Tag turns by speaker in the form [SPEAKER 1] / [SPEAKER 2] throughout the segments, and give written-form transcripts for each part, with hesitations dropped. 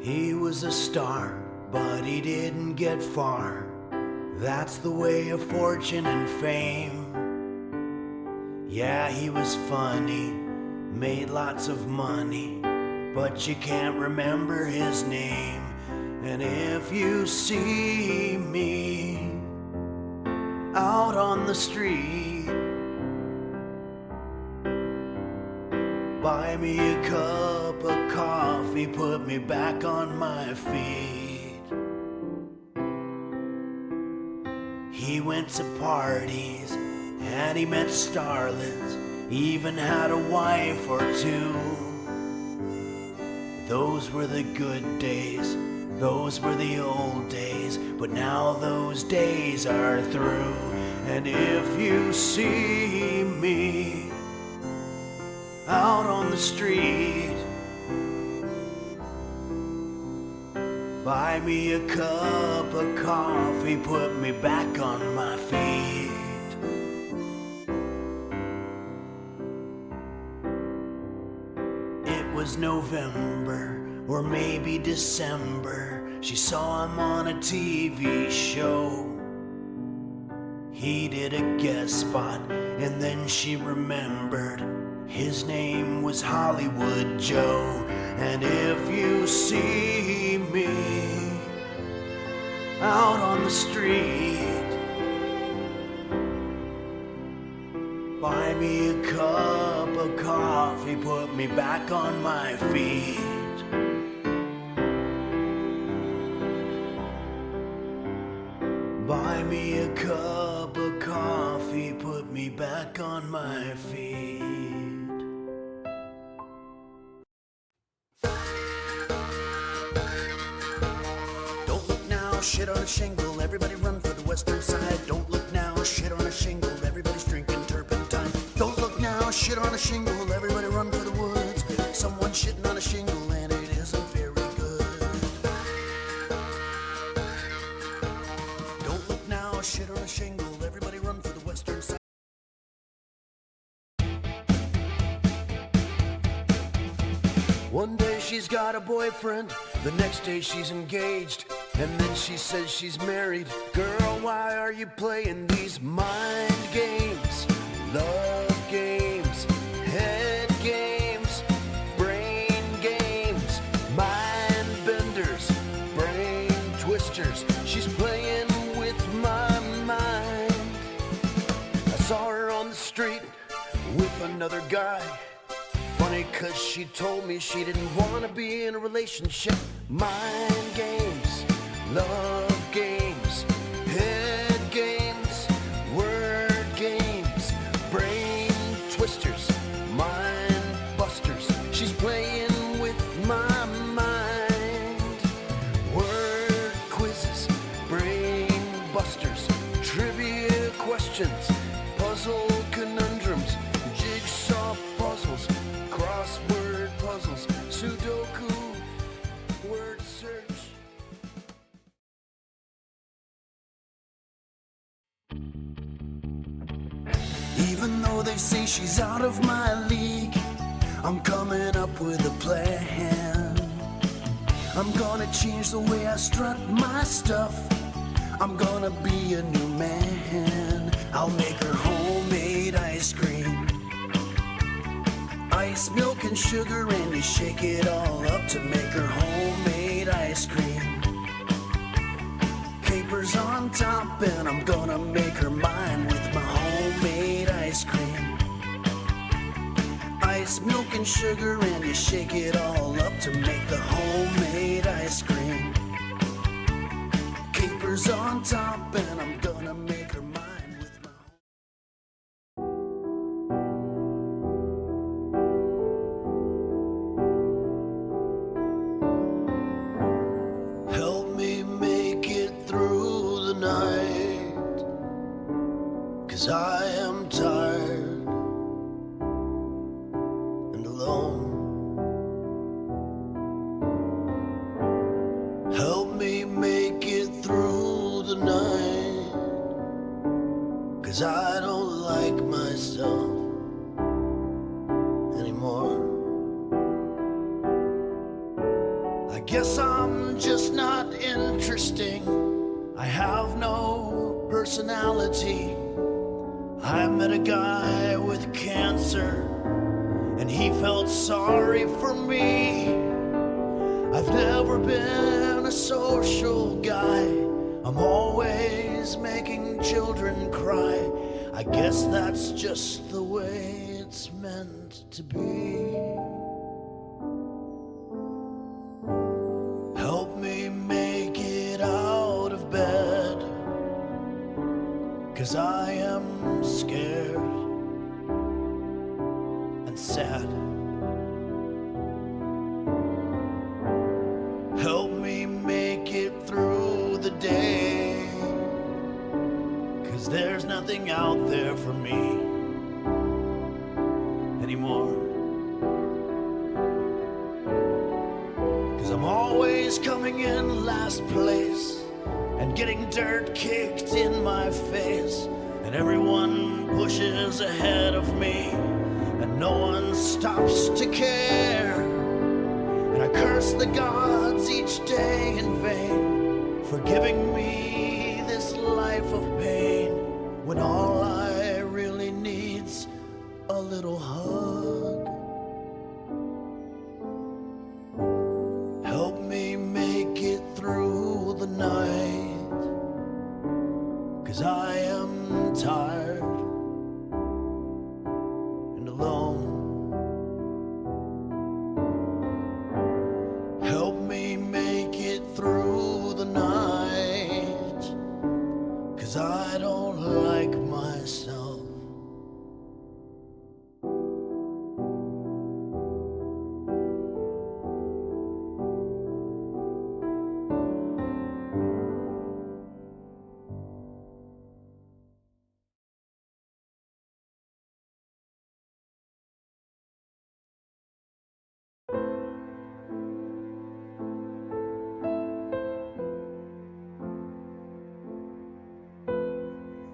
[SPEAKER 1] He was a star, but he didn't get far. That's the way of fortune and fame. Yeah, he was funny, made lots of money, but you can't remember his name. And if you see me out on the street, buy me a cup of coffee, put me back on my feet. He went to parties and he met starlets, even had a wife or two. Those were the good days, those were the old days, but now those days are through. And if you see me out on the street, buy me a cup of coffee, put me back on my feet. It was November or maybe December. She saw him on a TV show. He did a guest spot and then she remembered his name was Hollywood Joe. And if you see me out on the street, buy me a cup of coffee, put me back on my feet. Buy me a cup of coffee, put me back on my feet. Don't look now, shit on a shingle, everybody run for the western side. Don't look now, shit on a shingle, everybody's drinking turpentine. Don't look now, shit on a shingle, everybody run for the woods. Someone's shitting on a shingle and it isn't very good. Don't look now, shit on a shingle, everybody run for the western side. One day she's got a boyfriend, the next day she's engaged, and then she says she's married. Girl, why are you playing these mind games? Love games, head games, brain games, mind benders, brain twisters. She's playing with my mind. I saw her on the street with another guy. Funny, 'cause she told me she didn't want to be in a relationship. Mind games, love games, head games, word games, brain twisters, mind busters. She's playing with my mind. Word quizzes, brain busters, trivia questions, puzzle conundrums, jigsaw puzzles, crossword puzzles, Sudoku, word search. Even though they say she's out of my league, I'm coming up with a plan. I'm gonna change the way I strut my stuff. I'm gonna be a new man. I'll make her homemade ice cream, ice, milk, and sugar, and you shake it all up to make her homemade ice cream. Capers on top, and I'm gonna make her mine with my homemade ice cream. Ice, milk, and sugar, and you shake it all up to make the homemade ice cream. Capers on top, and I'm gonna make her mine with my help me make it through the night, 'cause I am tired and alone. Help me make it through the night, 'cause I don't like myself anymore. I guess I'm just not interesting. I have no personality. I met a guy with cancer, and he felt sorry for me. I've never been a social guy. I'm always making children cry. I guess that's just the way it's meant to be. Help me make it out of bed, 'cause I am scared and sad. Help me make it through the day, 'cause there's nothing out there for me anymore. 'Cause I'm always coming in last place and getting dirt kicked in my face, and everyone pushes ahead of me, and no one stops to care. And I curse the gods each day in vain for giving me this life of pain, when all I really need's a little hug. Help me make it through the night, 'cause I am tired and alone. Help me make it through the night, 'cause I don't like myself.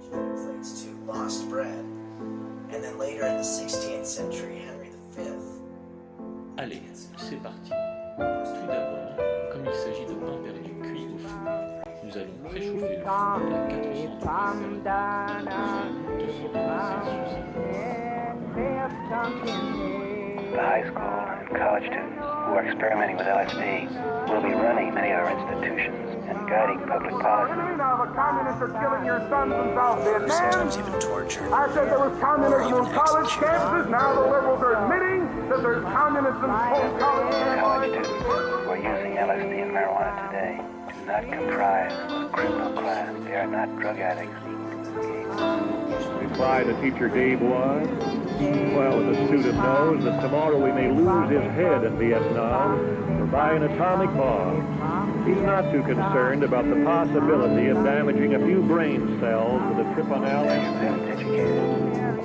[SPEAKER 2] Translates to lost bread, and then later in the 16th century, Henry V.
[SPEAKER 3] Allez, c'est parti. Tout d'abord, comme il s'agit de pain perdu cuit au four, nous allons préchauffer le four à 400
[SPEAKER 4] The high school and college students who are experimenting with LSD will be running many other institutions and guiding public policy.
[SPEAKER 5] Now the communists are killing your sons in South Vietnam.
[SPEAKER 2] Sometimes even tortured.
[SPEAKER 5] I said there was communism on college campuses. Now the liberals are admitting that there's communism on college
[SPEAKER 4] College
[SPEAKER 5] campuses.
[SPEAKER 4] students who are using LSD and marijuana today do not comprise a criminal class. They are not drug addicts.
[SPEAKER 6] Reply to teacher Gabe was, well, the student knows that tomorrow we may lose his head in Vietnam or by an atomic bomb. He's not too concerned about the possibility of damaging a few brain cells with a trip on
[SPEAKER 4] They're
[SPEAKER 6] Allen.
[SPEAKER 4] your best educated,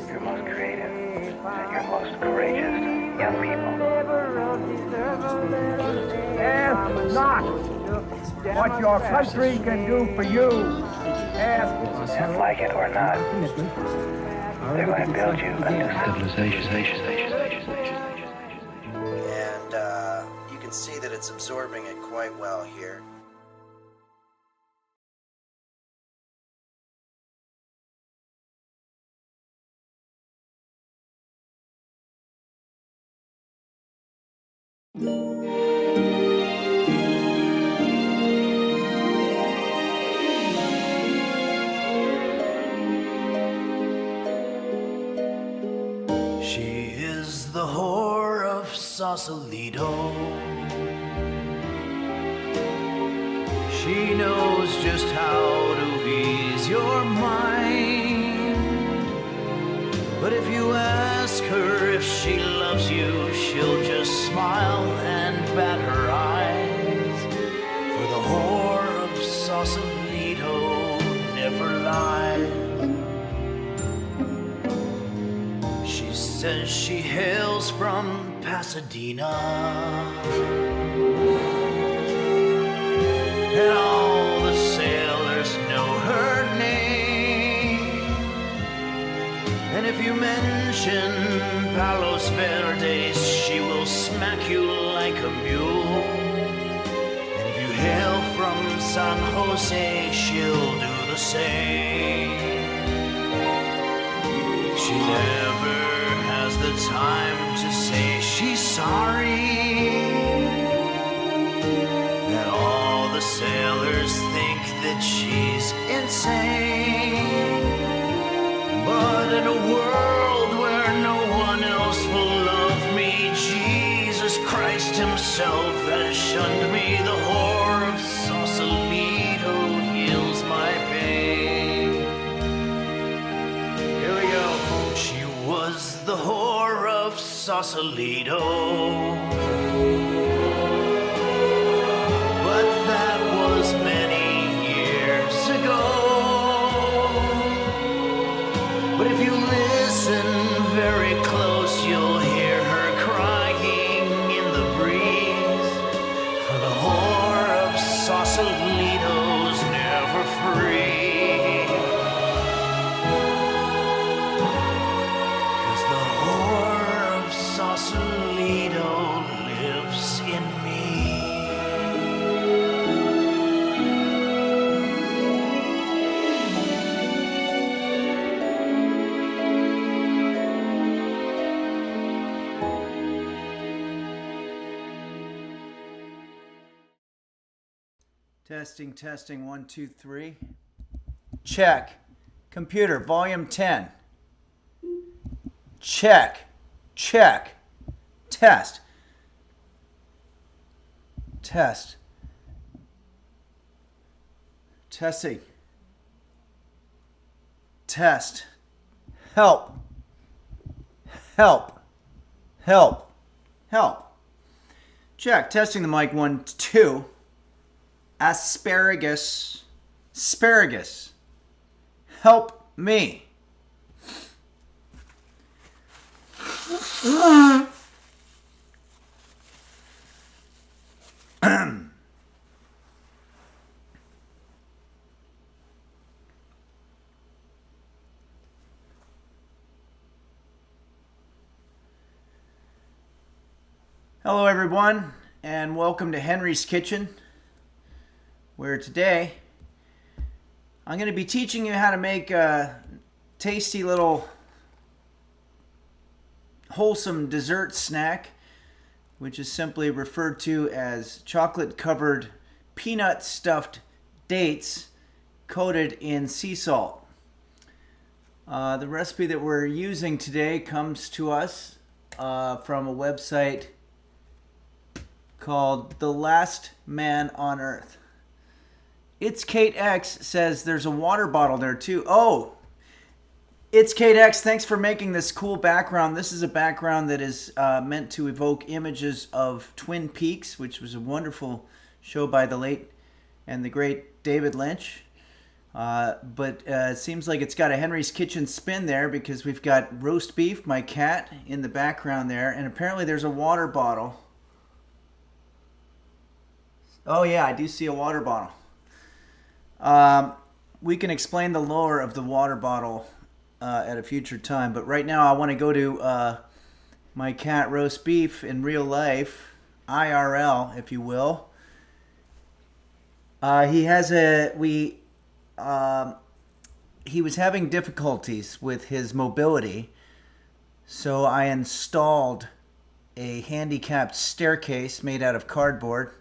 [SPEAKER 4] your most creative, and your most courageous young people.
[SPEAKER 5] Ask not what your country can do for you. Ask
[SPEAKER 4] And like it or not, they're going to build you a new civilization.
[SPEAKER 2] And you can see that it's absorbing it quite well here.
[SPEAKER 1] She is the whore of Sausalito. She knows just how to ease your mind. But if you ask her if she loves you, she'll just smile and bat her eyes. For the whore of Sausalito never lies. She says she hails from Pasadena, and all the sailors know her name. And if you mention Palos Verdes, she will smack you like a mule. hail from San Jose, she'll do the same. She never has the time to say she's sorry. And all the sailors think that she's insane. But in a world where no one else will love me, Jesus Christ himself has shunned me. The whore of Sausalito heals my pain. Here we go. She was the whore of Sausalito. But that was many years ago. But if you listen very close, you'll hear her crying in the breeze. For the whore of Sausalito's never free. 'Cause the whore of Sausalito lives in me.
[SPEAKER 7] Testing, testing, 1, 2, 3. Check. Computer, volume 10. Check. Check. Test. Test. Testing. Test. Help. Help. Help. Help. Check. Testing the mic, 1, 2. Asparagus. Asparagus. Help me. Hello everyone, and welcome to Henry's Kitchen, where today I'm going to be teaching you how to make a tasty little wholesome dessert snack, which is simply referred to as chocolate-covered peanut-stuffed dates coated in sea salt. The recipe that we're using today comes to us from a website called The Last Man on Earth. It's Kate X says there's a water bottle there too. Oh, it's Kate X. Thanks for making this cool background. This is a background that is meant to evoke images of Twin Peaks, which was a wonderful show by the late and the great David Lynch. But it seems like it's got a Henry's Kitchen spin there because we've got roast beef, my cat, in the background there. And apparently there's a water bottle. Oh yeah, I do see a water bottle. We can explain the lore of the water bottle at a future time, but right now I want to go to my cat roast beef in real life, IRL, if you will. He was having difficulties with his mobility, so I installed a handicapped staircase made out of cardboard.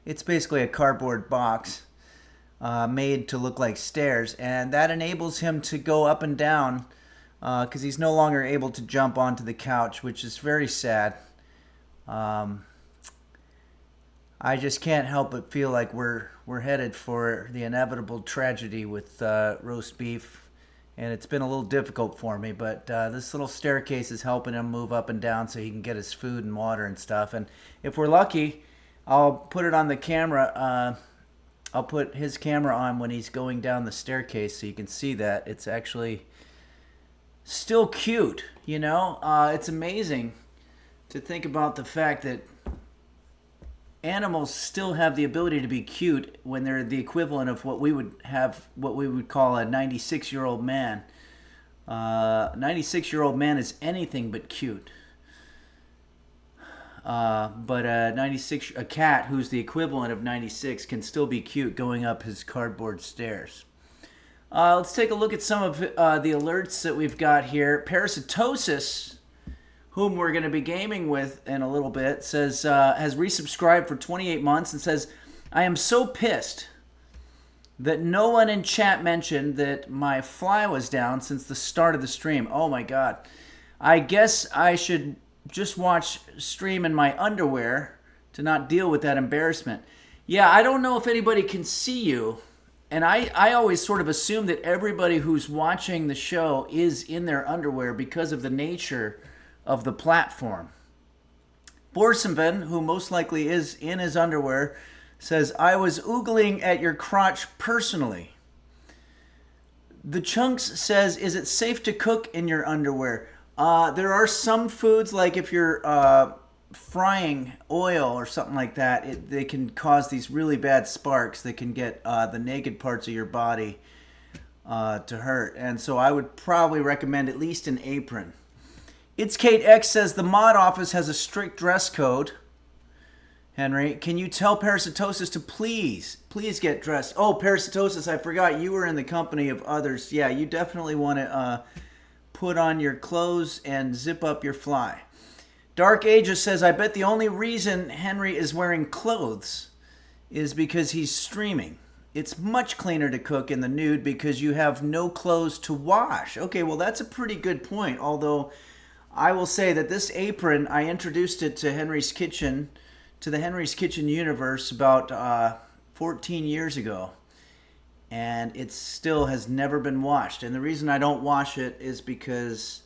[SPEAKER 7] It's basically a cardboard box made to look like stairs, and that enables him to go up and down because he's no longer able to jump onto the couch, which is very sad. I just can't help but feel like we're headed for the inevitable tragedy with roast beef, and it's been a little difficult for me, but this little staircase is helping him move up and down so he can get his food and water and stuff. And if we're lucky, I'll put it on the camera. I'll put his camera on when he's going down the staircase so you can see that. It's actually still cute, you know? It's amazing to think about the fact that animals still have the ability to be cute when they're the equivalent of what we would call a 96-year-old man. 96-year-old man is anything but cute. But a cat who's the equivalent of 96 can still be cute going up his cardboard stairs. Let's take a look at some of the alerts that we've got here. Parasitosis, whom we're going to be gaming with in a little bit, says has resubscribed for 28 months and says, I am so pissed that no one in chat mentioned that my fly was down since the start of the stream. Oh my God. I guess I should just watch stream in my underwear to not deal with that embarrassment. Yeah, I don't know if anybody can see you. And I always sort of assume that everybody who's watching the show is in their underwear because of the nature of the platform. Borsenven, who most likely is in his underwear, says, I was oogling at your crotch personally. The Chunks says, is it safe to cook in your underwear? There are some foods, like if you're frying oil or something like that, they can cause these really bad sparks that can get the naked parts of your body to hurt. And so I would probably recommend at least an apron. It's Kate X says, the mod office has a strict dress code. Henry, can you tell Parasitosis to please get dressed? Oh, Parasitosis, I forgot you were in the company of others. Yeah, you definitely want to put on your clothes and zip up your fly. Dark Ages says, I bet the only reason Henry is wearing clothes is because he's streaming. It's much cleaner to cook in the nude because you have no clothes to wash. Okay, well, that's a pretty good point. Although I will say that this apron, I introduced it to Henry's Kitchen, to the Henry's Kitchen universe about 14 years ago. And it still has never been washed. And the reason I don't wash it is because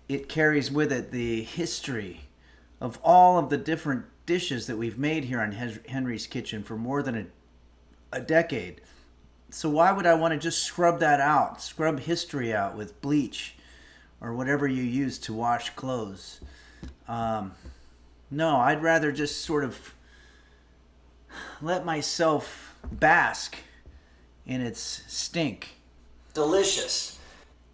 [SPEAKER 7] it carries with it the history of all of the different dishes that we've made here on Henry's Kitchen for more than a decade. So why would I want to just scrub that out, scrub history out with bleach or whatever you use to wash clothes? No, I'd rather just sort of let myself bask in its stink.
[SPEAKER 1] Delicious.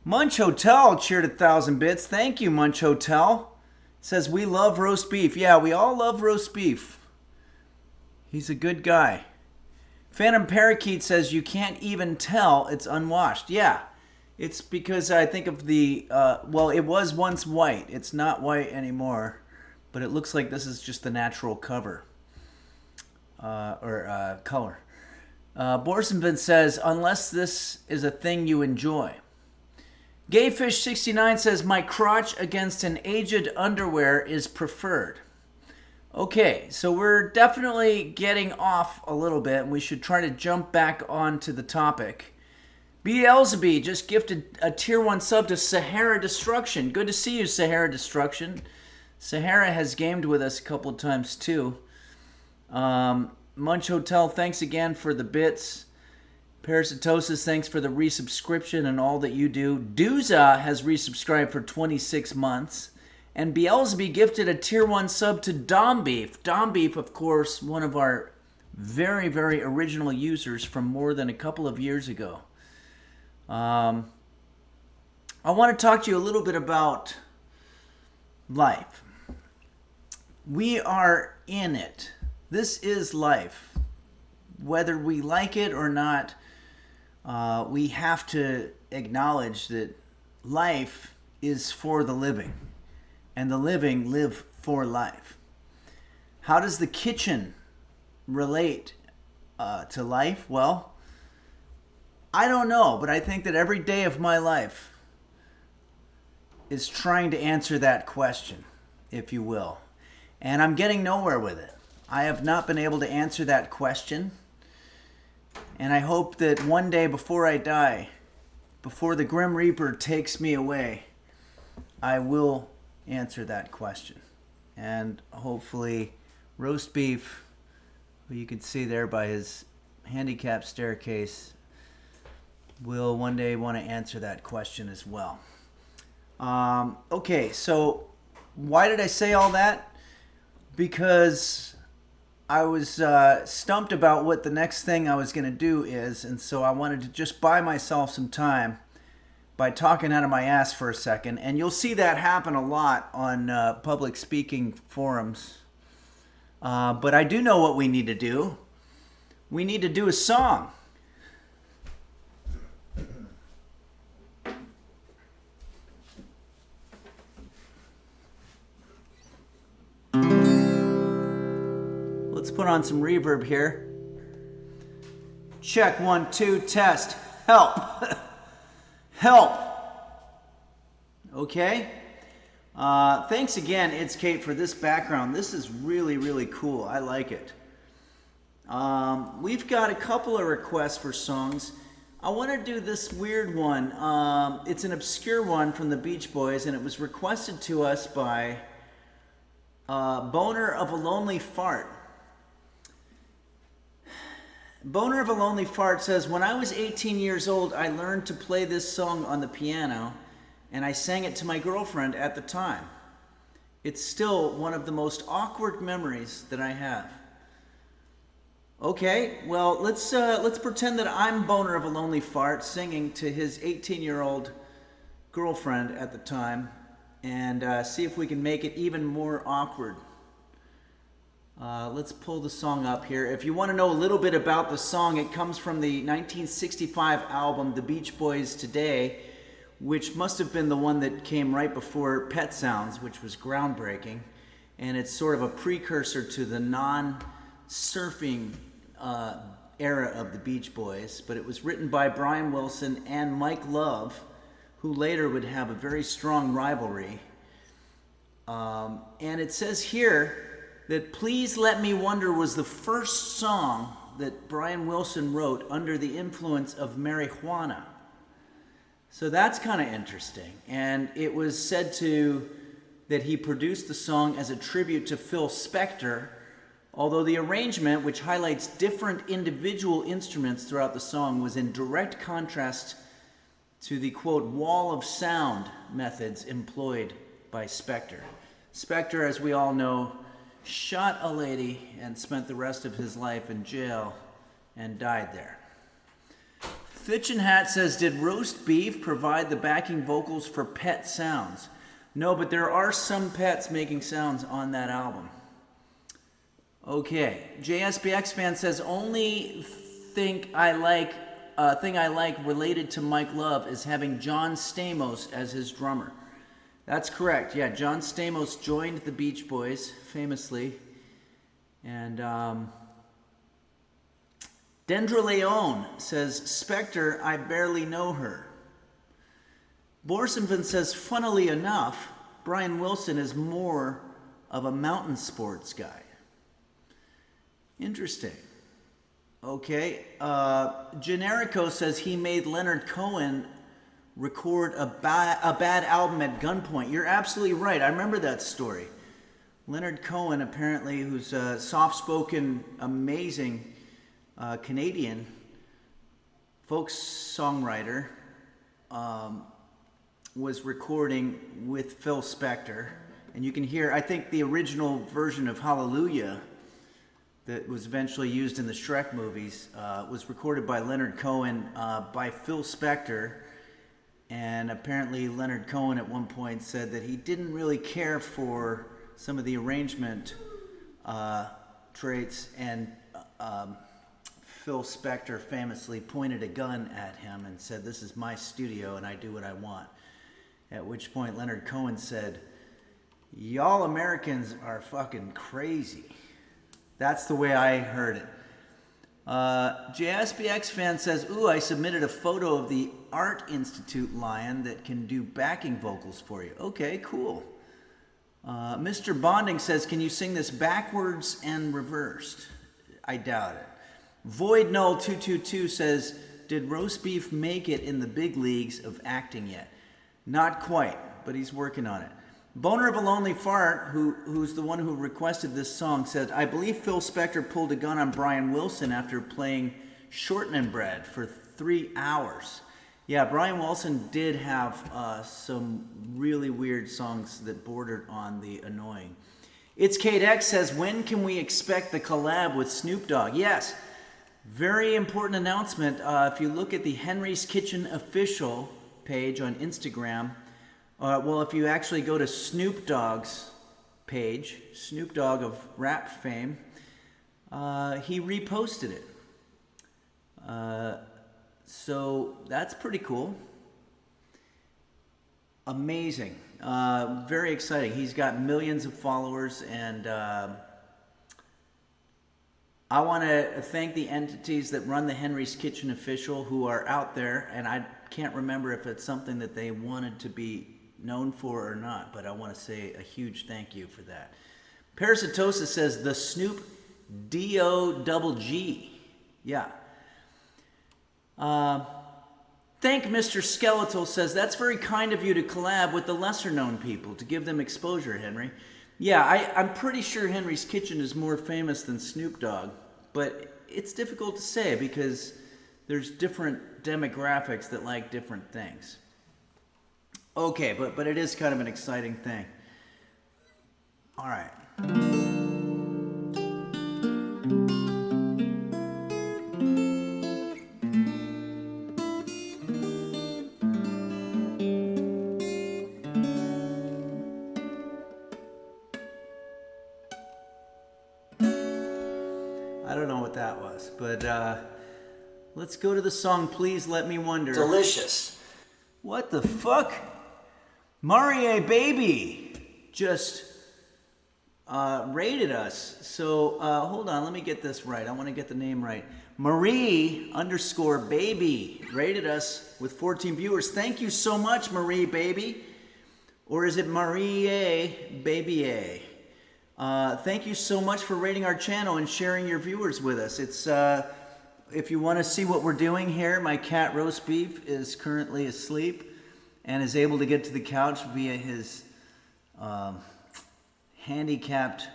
[SPEAKER 7] Munch Hotel cheered 1,000 bits. Thank you, Munch Hotel. Says, we love roast beef. Yeah, we all love roast beef. He's a good guy. Phantom Parakeet says, you can't even tell it's unwashed. Yeah, it's because I think of the, well, it was once white. It's not white anymore, but it looks like this is just the natural cover, color. Borsenvin says, unless this is a thing you enjoy. Gayfish69 says, my crotch against an aged underwear is preferred. Okay, so we're definitely getting off a little bit, and we should try to jump back onto the topic. Beelzebub just gifted a tier 1 sub to Sahara Destruction. Good to see you, Sahara Destruction. Sahara has gamed with us a couple of times too. Munch Hotel, thanks again for the bits. Parasitosis, thanks for the resubscription and all that you do. Dooza has resubscribed for 26 months. And Beelzebub gifted a tier 1 sub to Dom Beef. Dom Beef, of course, one of our very, very original users from more than a couple of years ago. I want to talk to you a little bit about life. We are in it. This is life. Whether we like it or not, we have to acknowledge that life is for the living, and the living live for life. How does the kitchen relate to life? Well, I don't know, but I think that every day of my life is trying to answer that question, if you will. And I'm getting nowhere with it. I have not been able to answer that question. And I hope that one day before I die, before the Grim Reaper takes me away, I will answer that question. And hopefully Roast Beef, who you can see there by his handicapped staircase, will one day want to answer that question as well. Okay, so why did I say all that? Because I was stumped about what the next thing I was going to do is, and so I wanted to just buy myself some time by talking out of my ass for a second. And you'll see that happen a lot on public speaking forums. But I do know what we need to do. We need to do a song. Let's put on some reverb here. Check 1, 2, test. Help. Help. Okay. Thanks again, It's Kate, for this background. This is really, really cool. I like it. We've got a couple of requests for songs. I want to do this weird one. It's an obscure one from the Beach Boys, and it was requested to us by Boner of a Lonely Fart. Boner of a Lonely Fart says, when I was 18 years old, I learned to play this song on the piano, and I sang it to my girlfriend at the time. It's still one of the most awkward memories that I have. Okay, well, let's pretend that I'm Boner of a Lonely Fart singing to his 18-year-old girlfriend at the time, and see if we can make it even more awkward. Let's pull the song up here. If you want to know a little bit about the song, it comes from the 1965 album The Beach Boys Today, which must have been the one that came right before Pet Sounds, which was groundbreaking. And it's sort of a precursor to the non-surfing era of the Beach Boys. But it was written by Brian Wilson and Mike Love, who later would have a very strong rivalry. And it says here that Please Let Me Wonder was the first song that Brian Wilson wrote under the influence of marijuana. So that's kind of interesting. And it was said that he produced the song as a tribute to Phil Spector, although the arrangement, which highlights different individual instruments throughout the song, was in direct contrast to the, quote, wall of sound methods employed by Spector. Spector, as we all know, shot a lady and spent the rest of his life in jail and died there. Fitch and Hat says, did Roast Beef provide the backing vocals for Pet Sounds? No, but there are some pets making sounds on that album. Okay, JSBX fan says, only thing I like related to Mike Love is having John Stamos as his drummer. That's correct. Yeah, John Stamos joined the Beach Boys famously. And Dendra Leone says, Spector, I barely know her. Borsenvin says, funnily enough, Brian Wilson is more of a mountain sports guy. Interesting. Okay. Generico says he made Leonard Cohen record a bad album at gunpoint. You're absolutely right. I remember that story. Leonard Cohen, apparently, who's a soft-spoken, amazing Canadian folk songwriter, was recording with Phil Spector. And you can hear, I think, the original version of Hallelujah that was eventually used in the Shrek movies was recorded by Leonard Cohen by Phil Spector. And apparently Leonard Cohen at one point said that he didn't really care for some of the arrangement traits, and Phil Spector famously pointed a gun at him and said, this is my studio and I do what I want. At which point Leonard Cohen said, y'all Americans are fucking crazy. That's the way I heard it. JSBX fan says, ooh, I submitted a photo of the Art Institute lion that can do backing vocals for you. Okay, cool. Mr. Bonding says, can you sing this backwards and reversed? I doubt it. Void Null 222 says, did Roast Beef make it in the big leagues of acting yet? Not quite, but he's working on it. Boner of a Lonely Fart, who's the one who requested this song, said, I believe Phil Spector pulled a gun on Brian Wilson after playing Shortening Bread for 3 hours. Yeah, Brian Wilson did have some really weird songs that bordered on the annoying. It's Kate X says, when can we expect the collab with Snoop Dogg? Yes, very important announcement. If you look at the Henry's Kitchen official page on Instagram. Well, if you actually go to Snoop Dogg's page, Snoop Dogg of rap fame, he reposted it. So that's pretty cool. Amazing. Very exciting. He's got millions of followers, and I want to thank the entities that run the Henry's Kitchen Official who are out there, and I can't remember if it's something that they wanted to be known for or not, but I want to say a huge thank you for that. Parasitosis says the Snoop D-O-double-G. Yeah. Thank Mr. Skeletal says, that's very kind of you to collab with the lesser known people to give them exposure, Henry. Yeah, I'm pretty sure Henry's Kitchen is more famous than Snoop Dogg, but it's difficult to say because there's different demographics that like different things. Okay, but it is kind of an exciting thing. All right. I don't know what that was, but let's go to the song Please Let Me Wonder.
[SPEAKER 1] Delicious.
[SPEAKER 7] What the fuck? Marie Baby just rated us. So hold on, let me get this right. I want to get the name right. Marie_Baby rated us with 14 viewers. Thank you so much, Marie Baby. Or is it Marie Baby? Thank you so much for rating our channel and sharing your viewers with us. It's if you want to see what we're doing here, my cat Roast Beef is currently asleep and is able to get to the couch via his handicapped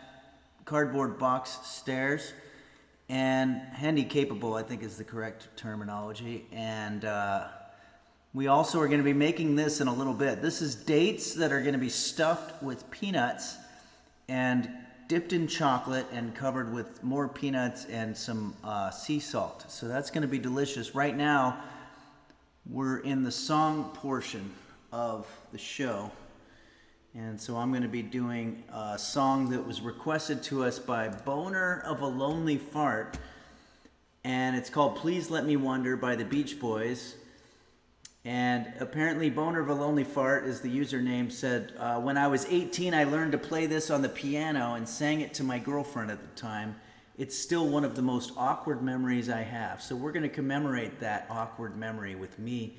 [SPEAKER 7] cardboard box stairs. And handy-capable, I think, is the correct terminology. And we also are going to be making this in a little bit. This is dates that are going to be stuffed with peanuts and dipped in chocolate and covered with more peanuts and some sea salt. So that's going to be delicious. Right now, we're in the song portion of the show. And so I'm going to be doing a song that was requested to us by Boner of a Lonely Fart. And it's called Please Let Me Wonder by the Beach Boys. And apparently Boner of a Lonely Fart is the username, said, when I was 18, I learned to play this on the piano and sang it to my girlfriend at the time. It's still one of the most awkward memories I have. So we're going to commemorate that awkward memory with me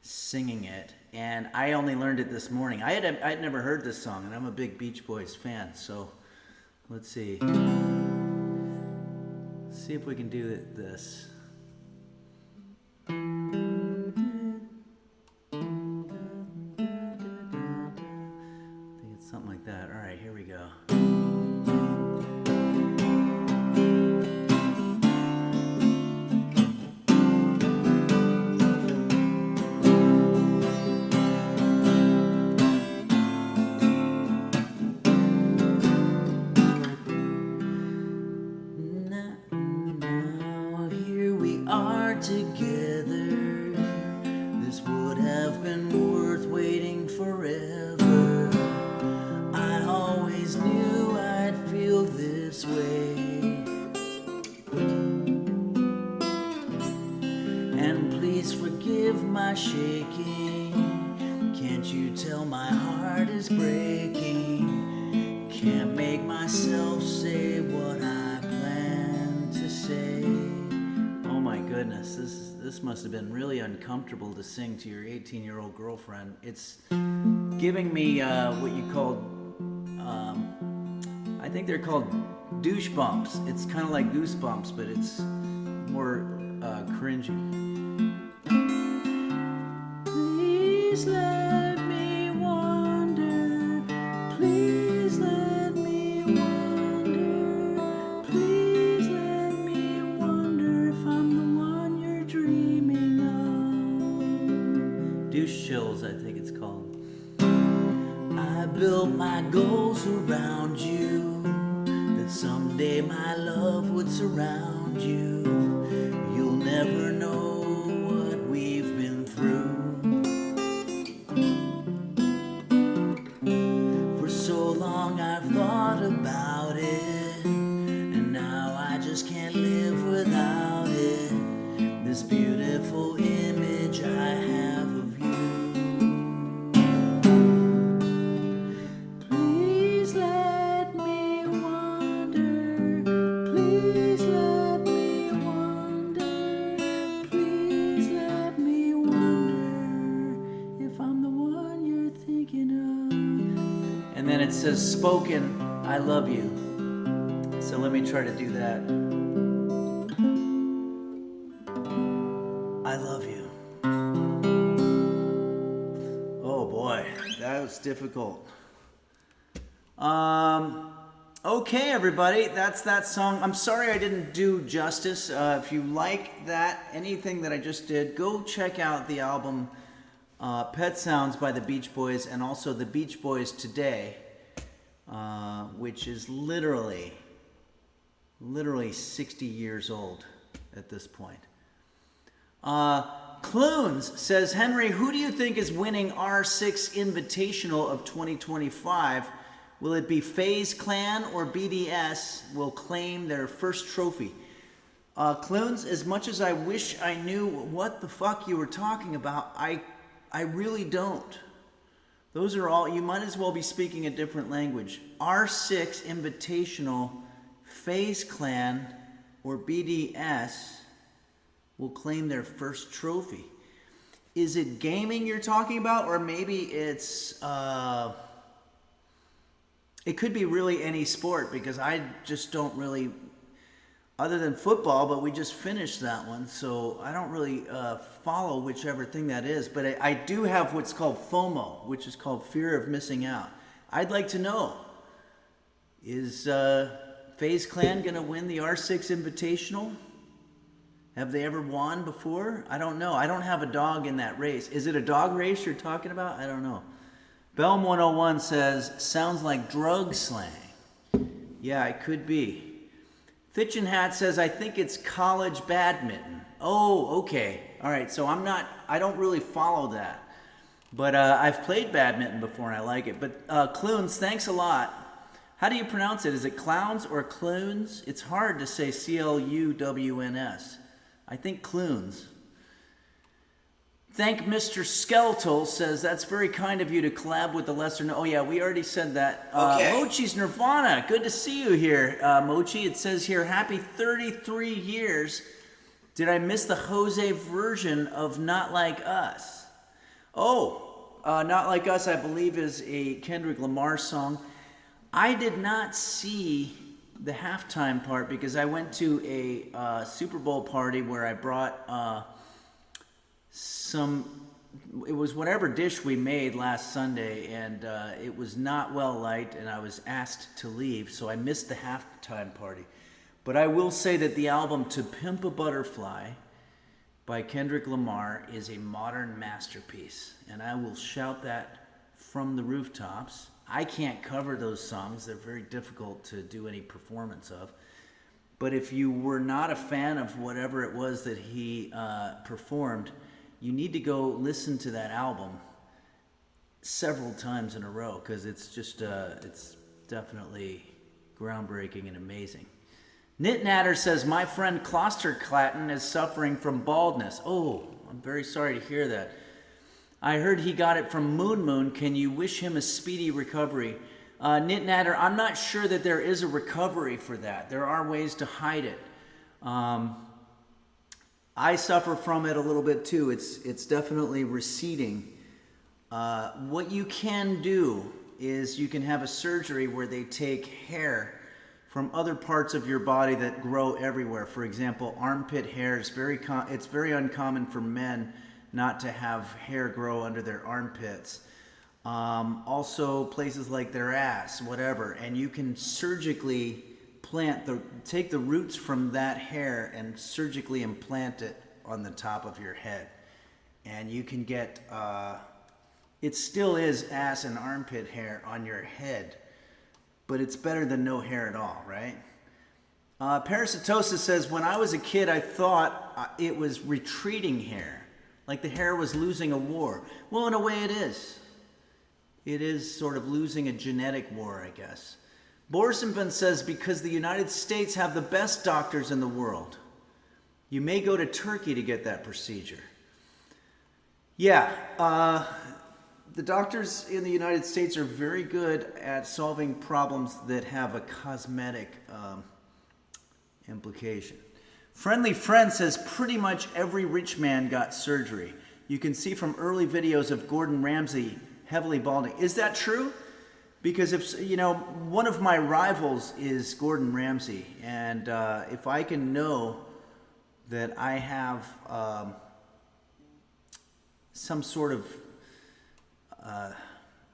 [SPEAKER 7] singing it. And I only learned it this morning. I'd never heard this song, and I'm a big Beach Boys fan. So let's see. Let's see if we can do this. I think it's something like that. All right, here we go. Together, this would have been worth waiting forever. I always knew I'd feel this way. And please forgive my shaking. Can't you tell my heart is breaking? Can't make myself say what I plan to say. Oh my goodness, this must have been really uncomfortable to sing to your 18-year-old girlfriend. It's giving me what you call, I think they're called douche bumps. It's kind of like Goosebumps, but it's more cringy. Please let me wonder, please let me wonder, please let me wonder if I'm the one you're dreaming of. Douche chills, I think it's called. I built my goals around you, that someday my love would surround you. You'll never know what we've been through. then it says spoken, I love you. So let me try to do that. I love you. Oh boy, that was difficult. Okay, everybody, that's that song. I'm sorry I didn't do justice. If you like that, anything that I just did, go check out the album Pet Sounds by the Beach Boys, and also the Beach Boys Today, which is literally 60 years old at this point. Clunes says, Henry, who do you think is winning R6 Invitational of 2025? Will it be FaZe Clan or BDS will claim their first trophy? Clunes, as much as I wish I knew what the fuck you were talking about, I really don't. Those are all, you might as well be speaking a different language. R6 Invitational, FaZe Clan, or BDS will claim their first trophy. Is it gaming you're talking about, or maybe it's it could be really any sport, because I just don't really, other than football, but we just finished that one, so I don't really follow whichever thing that is. But I do have what's called FOMO, which is called fear of missing out. I'd like to know, is FaZe Clan going to win the R6 Invitational? Have they ever won before? I don't know. I don't have a dog in that race. Is it a dog race you're talking about? I don't know. Belm 101 says, sounds like drug slang. Yeah, it could be. Fitchin' Hat says, I think it's college badminton. Oh, okay. All right, so I don't really follow that. But I've played badminton before and I like it. But Clunes, thanks a lot. How do you pronounce it? Is it clowns or clunes? It's hard to say C-L-U-W-N-S. I think Clunes. Thank Mr. Skeletal says, that's very kind of you to collab with the lesser known. Oh yeah, we already said that.
[SPEAKER 2] Okay.
[SPEAKER 7] Mochi's Nirvana, good to see you here. Mochi, it says here, happy 33 years. Did I miss the Jose version of Not Like Us? Oh, Not Like Us, I believe, is a Kendrick Lamar song. I did not see the halftime part because I went to a Super Bowl party where I brought it was whatever dish we made last Sunday, and it was not well liked, and I was asked to leave, so I missed the halftime party. But I will say that the album To Pimp a Butterfly by Kendrick Lamar is a modern masterpiece, and I will shout that from the rooftops. I can't cover those songs. They're very difficult to do any performance of. But if you were not a fan of whatever it was that he performed, you need to go listen to that album several times in a row, because it's just, it's definitely groundbreaking and amazing. Knit Natter says, my friend Klosterklatten is suffering from baldness. Oh, I'm very sorry to hear that. I heard he got it from Moon Moon. Can you wish him a speedy recovery? Knit Natter, I'm not sure that there is a recovery for that. There are ways to hide it. I suffer from it a little bit too. It's definitely receding. What you can do is you can have a surgery where they take hair from other parts of your body that grow everywhere. For example, armpit hair is it's very uncommon for men not to have hair grow under their armpits. Also places like their ass, whatever, and you can surgically take the roots from that hair and surgically implant it on the top of your head. And you can get, it still is ass and armpit hair on your head, but it's better than no hair at all, right? Parasitosis says, when I was a kid, I thought it was retreating hair, like the hair was losing a war. Well, in a way it is. It is sort of losing a genetic war, I guess. Borsenvin says, because the United States have the best doctors in the world. You may go to Turkey to get that procedure. Yeah, the doctors in the United States are very good at solving problems that have a cosmetic implication. Friendly Friend says, pretty much every rich man got surgery. You can see from early videos of Gordon Ramsay heavily balding. Is that true? Because if one of my rivals is Gordon Ramsay, and if I can know that I have some sort of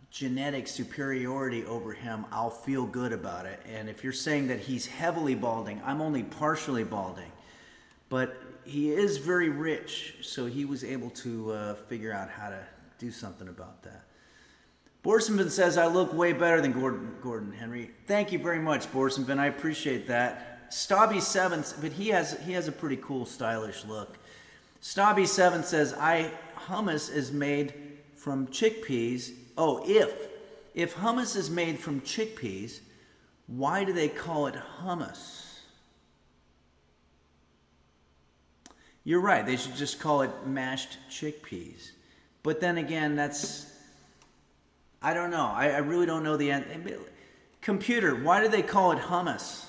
[SPEAKER 7] genetic superiority over him, I'll feel good about it. And if you're saying that he's heavily balding, I'm only partially balding, but he is very rich, so he was able to figure out how to do something about that. Borsenvin says, I look way better than Gordon Henry. Thank you very much, Borsenvin. I appreciate that. Stabby7, but he has a pretty cool, stylish look. Stabby7 says, hummus is made from chickpeas. Oh, if hummus is made from chickpeas, why do they call it hummus? You're right. They should just call it mashed chickpeas. But then again, I don't know. I really don't know the end. Computer, why do they call it hummus?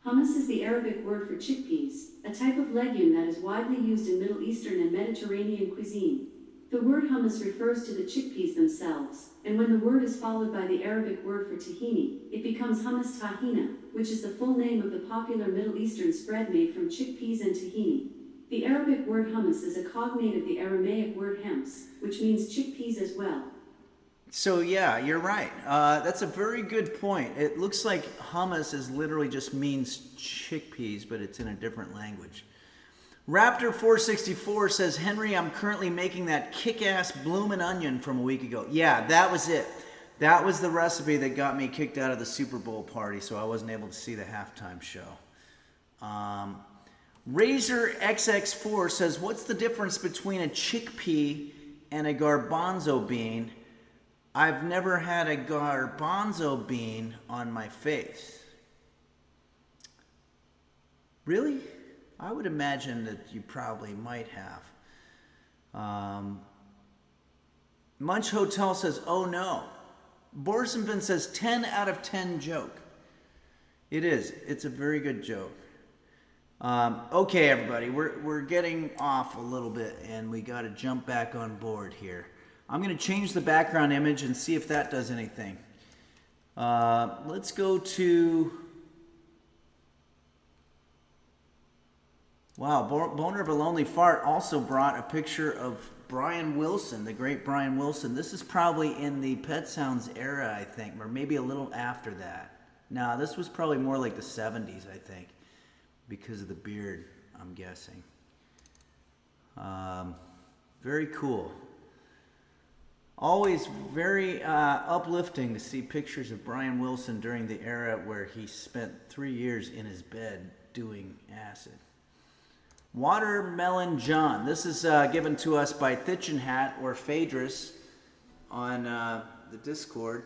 [SPEAKER 8] Hummus is the Arabic word for chickpeas, a type of legume that is widely used in Middle Eastern and Mediterranean cuisine. The word hummus refers to the chickpeas themselves, and when the word is followed by the Arabic word for tahini, it becomes hummus tahina, which is the full name of the popular Middle Eastern spread made from chickpeas and tahini. The Arabic word hummus is a cognate of the Aramaic word hems, which means chickpeas as well.
[SPEAKER 7] So yeah, you're right. That's a very good point. It looks like hummus literally just means chickpeas, but it's in a different language. Raptor464 says, Henry, I'm currently making that kick-ass bloomin' onion from a week ago. Yeah, that was it. That was the recipe that got me kicked out of the Super Bowl party, so I wasn't able to see the halftime show. Razor XX4 says, what's the difference between a chickpea and a garbanzo bean? I've never had a garbanzo bean on my face. Really? I would imagine that you probably might have. Munch Hotel says, oh no. Borsenvin says 10 out of 10 joke. It is. It's a very good joke. Okay, everybody, we're getting off a little bit, and we got to jump back on board here. I'm going to change the background image and see if that does anything. Let's go to... Wow, Boner of a Lonely Fart also brought a picture of Brian Wilson, the great Brian Wilson. This is probably in the Pet Sounds era, I think, or maybe a little after that. No, this was probably more like the 70s, I think, because of the beard, I'm guessing. Very cool. Always very uplifting to see pictures of Brian Wilson during the era where he spent 3 years in his bed doing acid. Watermelon John. This is given to us by Thitchin Hat or Phaedrus on the Discord.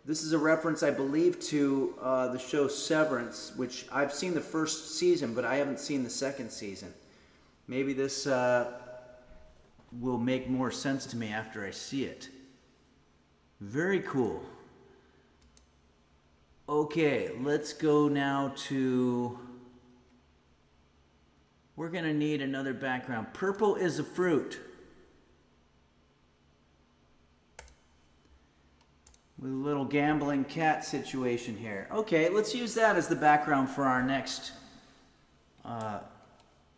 [SPEAKER 7] This is a reference, I believe, to the show Severance, which I've seen the first season, but I haven't seen the second season. Maybe this will make more sense to me after I see it. Very cool. Okay, let's go now to... We're going to need another background. Purple is a fruit. With a little gambling cat situation here. Okay, let's use that as the background for our next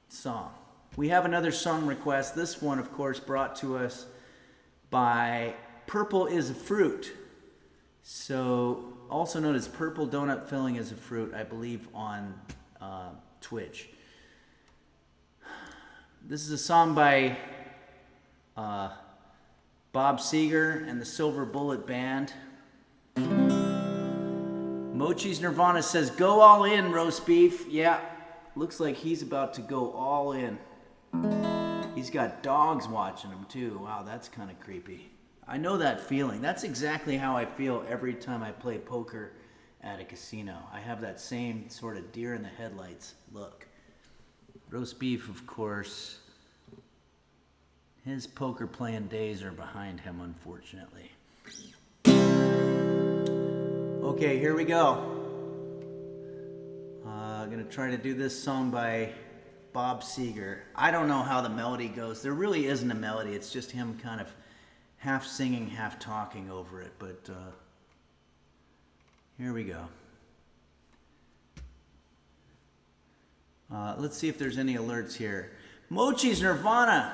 [SPEAKER 7] song. We have another song request. This one, of course, brought to us by Purple is a Fruit. So, also known as Purple Donut Filling is a Fruit, I believe, on Twitch. This is a song by Bob Seger and the Silver Bullet Band. Mochi's Nirvana says, go all in, roast beef. Yeah, looks like he's about to go all in. He's got dogs watching him too. Wow, that's kind of creepy. I know that feeling. That's exactly how I feel every time I play poker at a casino. I have that same sort of deer in the headlights look. Roast beef, of course. His poker playing days are behind him, unfortunately. Okay, here we go. I'm going to try to do this song by Bob Seger. I don't know how the melody goes. There really isn't a melody. It's just him kind of half singing, half talking over it, but here we go. Let's see if there's any alerts here. Mochi's Nirvana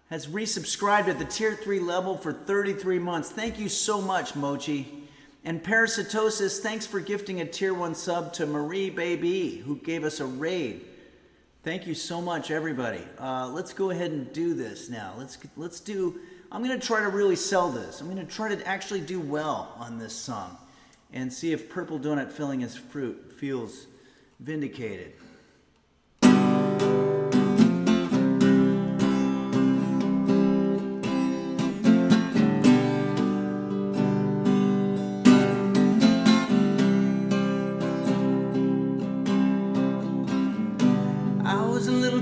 [SPEAKER 7] has resubscribed at the tier 3 level for 33 months. Thank you so much, Mochi. And Parasitosis, thanks for gifting a tier 1 sub to Marie Baby, who gave us a raid. Thank you so much, everybody. Let's go ahead and do this now. Let's do. I'm gonna try to really sell this. I'm gonna try to actually do well on this song, and see if Purple Donut Filling His Fruit feels vindicated.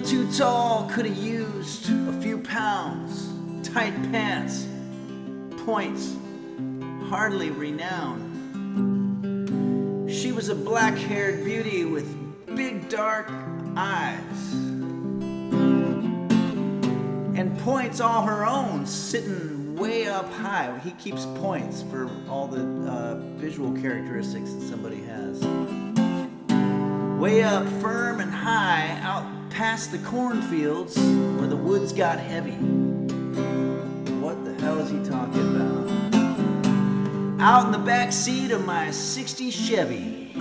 [SPEAKER 7] Too tall, could have used a few pounds. Tight pants, points, hardly renowned. She was a black-haired beauty with big dark eyes, and points all her own, sitting way up high. He keeps points for all the visual characteristics that somebody has. Way up, firm and high, out past the cornfields where the woods got heavy. What the hell is he talking about? Out in the back seat of my 60 Chevy.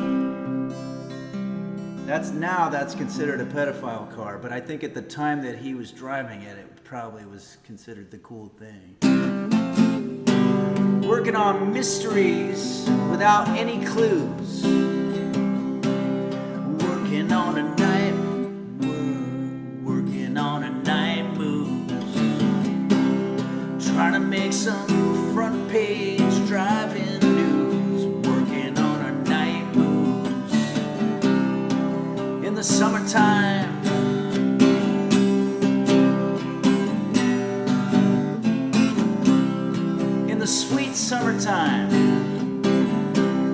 [SPEAKER 7] That's considered a pedophile car, but I think at the time that he was driving it, it probably was considered the cool thing. Working on mysteries without any clues. Working on a night moves, trying to make some front page driving news. Working on a night moves in the summertime. In the sweet summertime.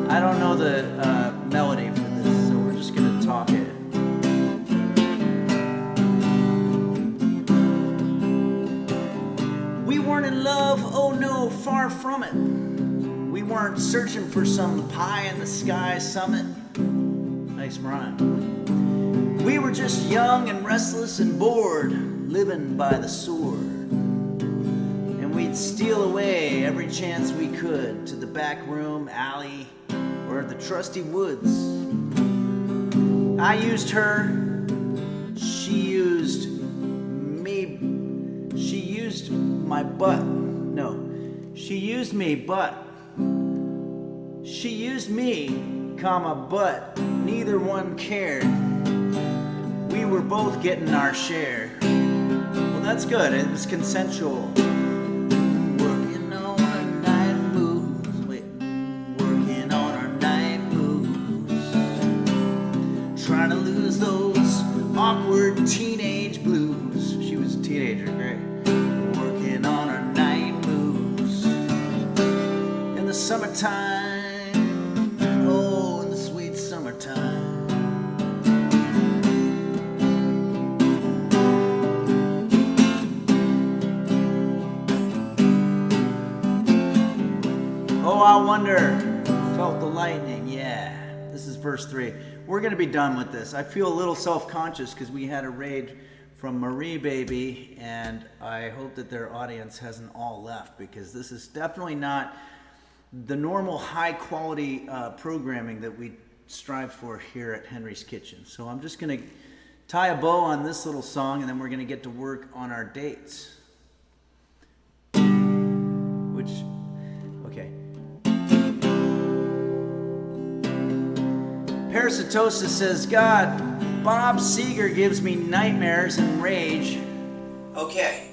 [SPEAKER 7] I don't know the melody for this, so we're just gonna talk it. We weren't in love, oh no, far from it. We weren't searching for some pie-in-the-sky summit. Nice rhyme. We were just young and restless and bored, living by the sword. And we'd steal away every chance we could to the back room, alley, or the trusty woods. I used her, she used me. She used my butt. No, she used me, but she used me, comma, but neither one cared. We were both getting our share. Well, that's good. It was consensual. Working on our night moves. Wait. Working on our night moves. Trying to lose those awkward teenage blues. She was a teenager, great. Working on our night moves. In the summertime. Oh, in the sweet summertime. Oh, I wonder, felt the lightning, yeah. This is verse 3. We're going to be done with this. I feel a little self-conscious because we had a raid from Marie Baby, and I hope that their audience hasn't all left, because this is definitely not the normal high-quality programming that we strive for here at Henry's Kitchen. So I'm just going to tie a bow on this little song, and then we're going to get to work on our dates. Which, okay. Parasitosis says, God, Bob Seger gives me nightmares and rage. Okay.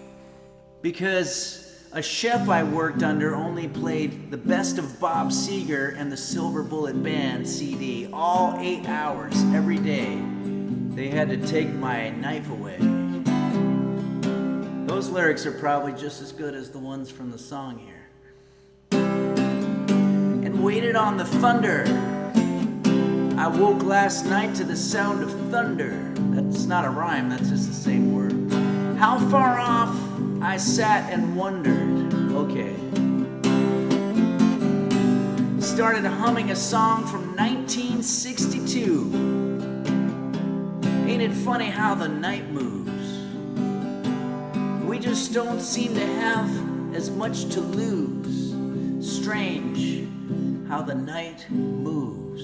[SPEAKER 7] Because a chef I worked under only played the best of Bob Seger and the Silver Bullet Band CD all 8 hours every day. They had to take my knife away. Those lyrics are probably just as good as the ones from the song here. And waited on the thunder. I woke last night to the sound of thunder. That's not a rhyme, that's just the same word. How far off I sat and wondered. Oh, Okay. Started humming a song from 1962. Ain't it funny how the night moves? We just don't seem to have as much to lose. Strange how the night moves.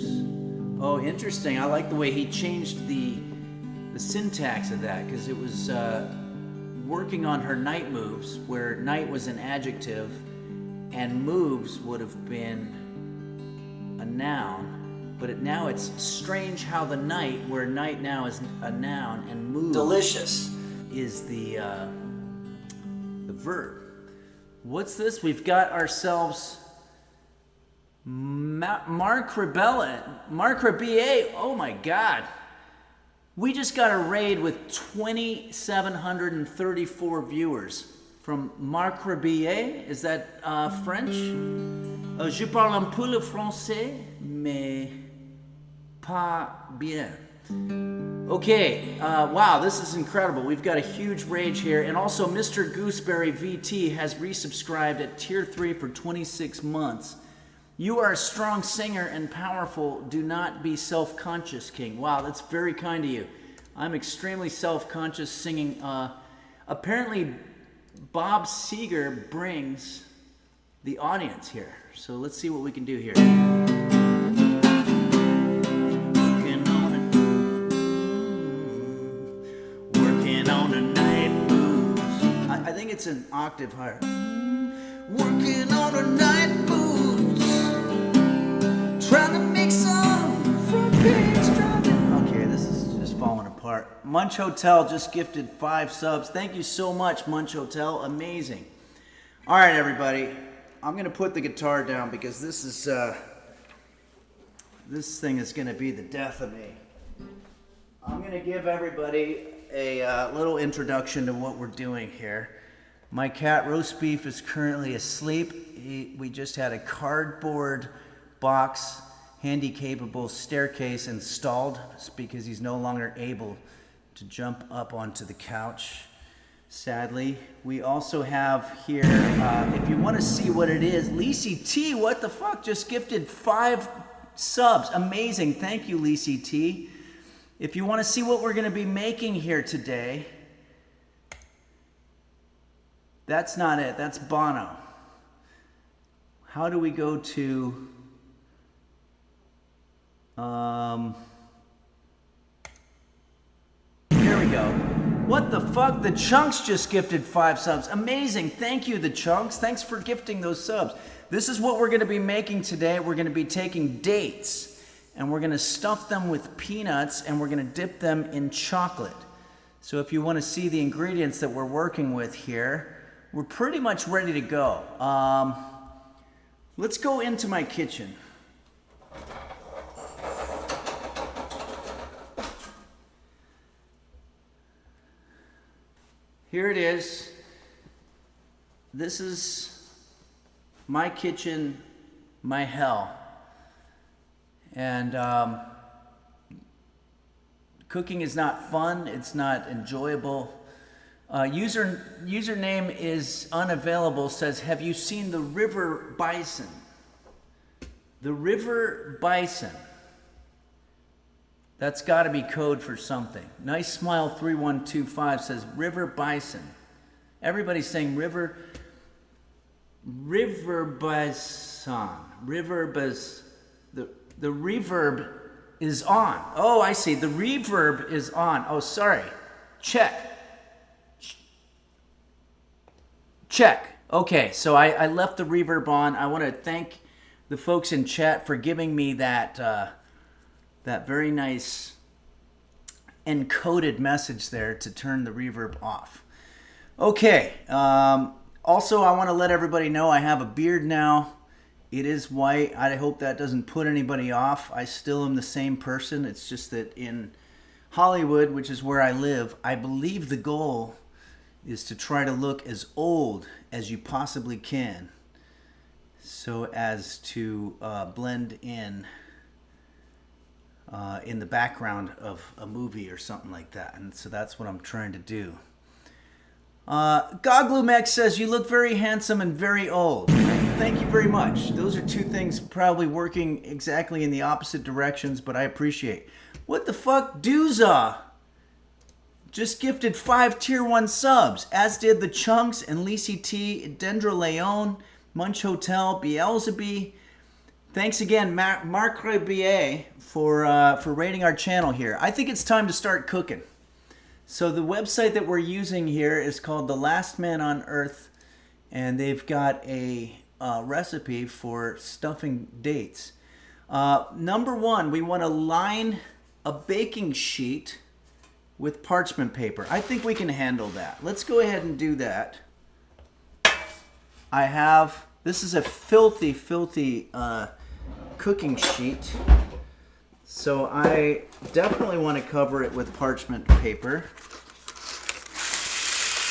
[SPEAKER 7] Oh, interesting. I like the way he changed the syntax of that, because it was working on her night moves, where night was an adjective and moves would have been a noun, but now it's strange how the night, where night now is a noun and moves
[SPEAKER 2] Delicious.
[SPEAKER 7] is the verb. What's this? We've got ourselves Mark Rebellion. Oh my God. We just got a raid with 2,734 viewers from Marc Rebellion. Is that French? Je parle un peu le français, mais pas bien. Okay, wow, this is incredible. We've got a huge rage here. And also, Mr. Gooseberry VT has resubscribed at Tier 3 for 26 months. You are a strong singer and powerful. Do not be self-conscious, King. Wow, that's very kind of you. I'm extremely self-conscious singing. Apparently, Bob Seger brings the audience here. So let's see what we can do here. Working on the night moves. I think it's an octave higher. Working on the night moves. Trying to make some front page driving. Okay, this is just falling apart. Munch Hotel just gifted 5 subs. Thank you so much, Munch Hotel. Amazing. All right, everybody. I'm gonna put the guitar down because this thing is gonna be the death of me. I'm gonna give everybody a little introduction to what we're doing here. My cat Roast Beef is currently asleep. We just had a cardboard box, handy-capable staircase installed because he's no longer able to jump up onto the couch, sadly. We also have here, if you want to see what it is, Lacey T, what the fuck, just gifted 5 subs. Amazing. Thank you, Lacey T. If you want to see what we're going to be making here today, that's not it. That's Bono. How do we go to... Here we go. What the fuck? The Chunks just gifted 5 subs. Amazing. Thank you, the Chunks. Thanks for gifting those subs. This is what we're going to be making today. We're going to be taking dates and we're going to stuff them with peanuts and we're going to dip them in chocolate. So if you want to see the ingredients that we're working with here, we're pretty much ready to go. Let's go into my kitchen. Here it is. This is my kitchen, my hell. And cooking is not fun. It's not enjoyable. Username is unavailable. Says, have you seen the river bison? The river bison. That's got to be code for something. Nice Smile 3125 says river bison. Everybody's saying river bison. The reverb is on. Oh, I see. The reverb is on. Oh, sorry. Check. Okay, so I left the reverb on. I want to thank the folks in chat for giving me that very nice encoded message there to turn the reverb off. Okay, also I want to let everybody know I have a beard now. It is white. I hope that doesn't put anybody off. I still am the same person. It's just that in Hollywood, which is where I live, I believe the goal is to try to look as old as you possibly can so as to blend in the background of a movie or something like that. And so that's what I'm trying to do. Goglumex says, you look very handsome and very old. Thank you very much. Those are two things probably working exactly in the opposite directions, but I appreciate. What the fuck? Dooza just gifted 5 tier 1 subs, as did the Chunks and Lisi T, Dendro Leon, Munch Hotel, Beelzebub. Thanks again, Marc Rebier, for rating our channel here. I think it's time to start cooking. So the website that we're using here is called The Last Man on Earth, and they've got a recipe for stuffing dates. Number one, we want to line a baking sheet with parchment paper. I think we can handle that. Let's go ahead and do that. This is a filthy cooking sheet. So I definitely want to cover it with parchment paper,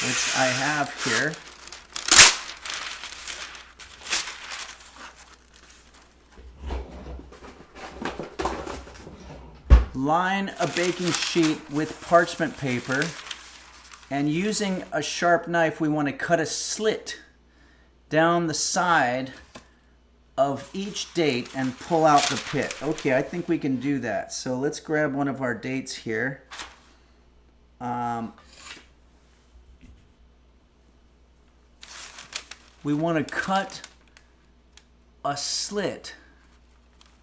[SPEAKER 7] which I have here. Line a baking sheet with parchment paper, and using a sharp knife, we want to cut a slit down the side of each date and pull out the pit. Okay, I think we can do that. So let's grab one of our dates here. We want to cut a slit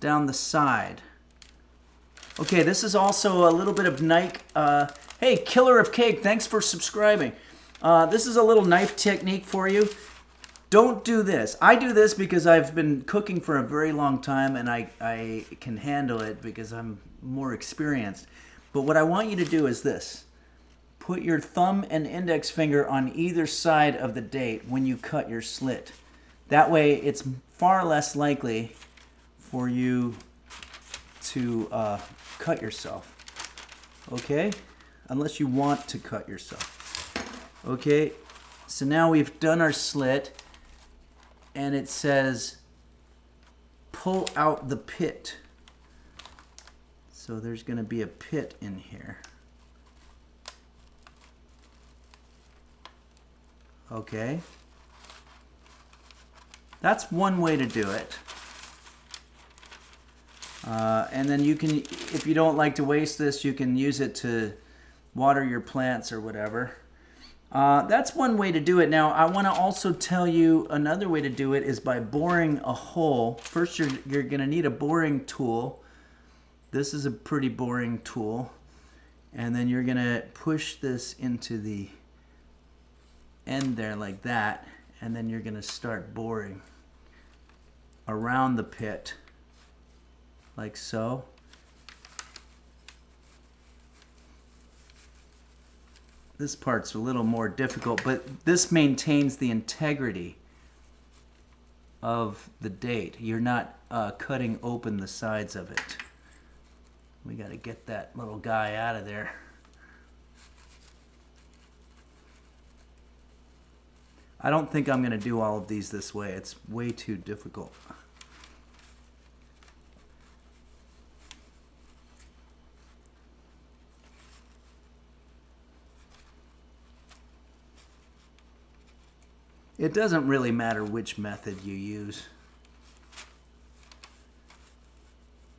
[SPEAKER 7] down the side. Okay, this is also a little bit of knife. Hey, Killer of Cake, thanks for subscribing. This is a little knife technique for you. Don't do this. I do this because I've been cooking for a very long time and I can handle it because I'm more experienced. But what I want you to do is this. Put your thumb and index finger on either side of the date when you cut your slit. That way it's far less likely for you to cut yourself. Okay? Unless you want to cut yourself. Okay? So now we've done our slit. And it says, pull out the pit. So there's going to be a pit in here. Okay. That's one way to do it. And then you can, if you don't like to waste this, you can use it to water your plants or whatever. That's one way to do it. Now, I want to also tell you another way to do it is by boring a hole. First, you're going to need a boring tool. This is a pretty boring tool. And then you're going to push this into the end there like that. And then you're going to start boring around the pit like so. This part's a little more difficult, but this maintains the integrity of the date. You're not cutting open the sides of it. We got to get that little guy out of there. I don't think I'm going to do all of these this way. It's way too difficult. It doesn't really matter which method you use.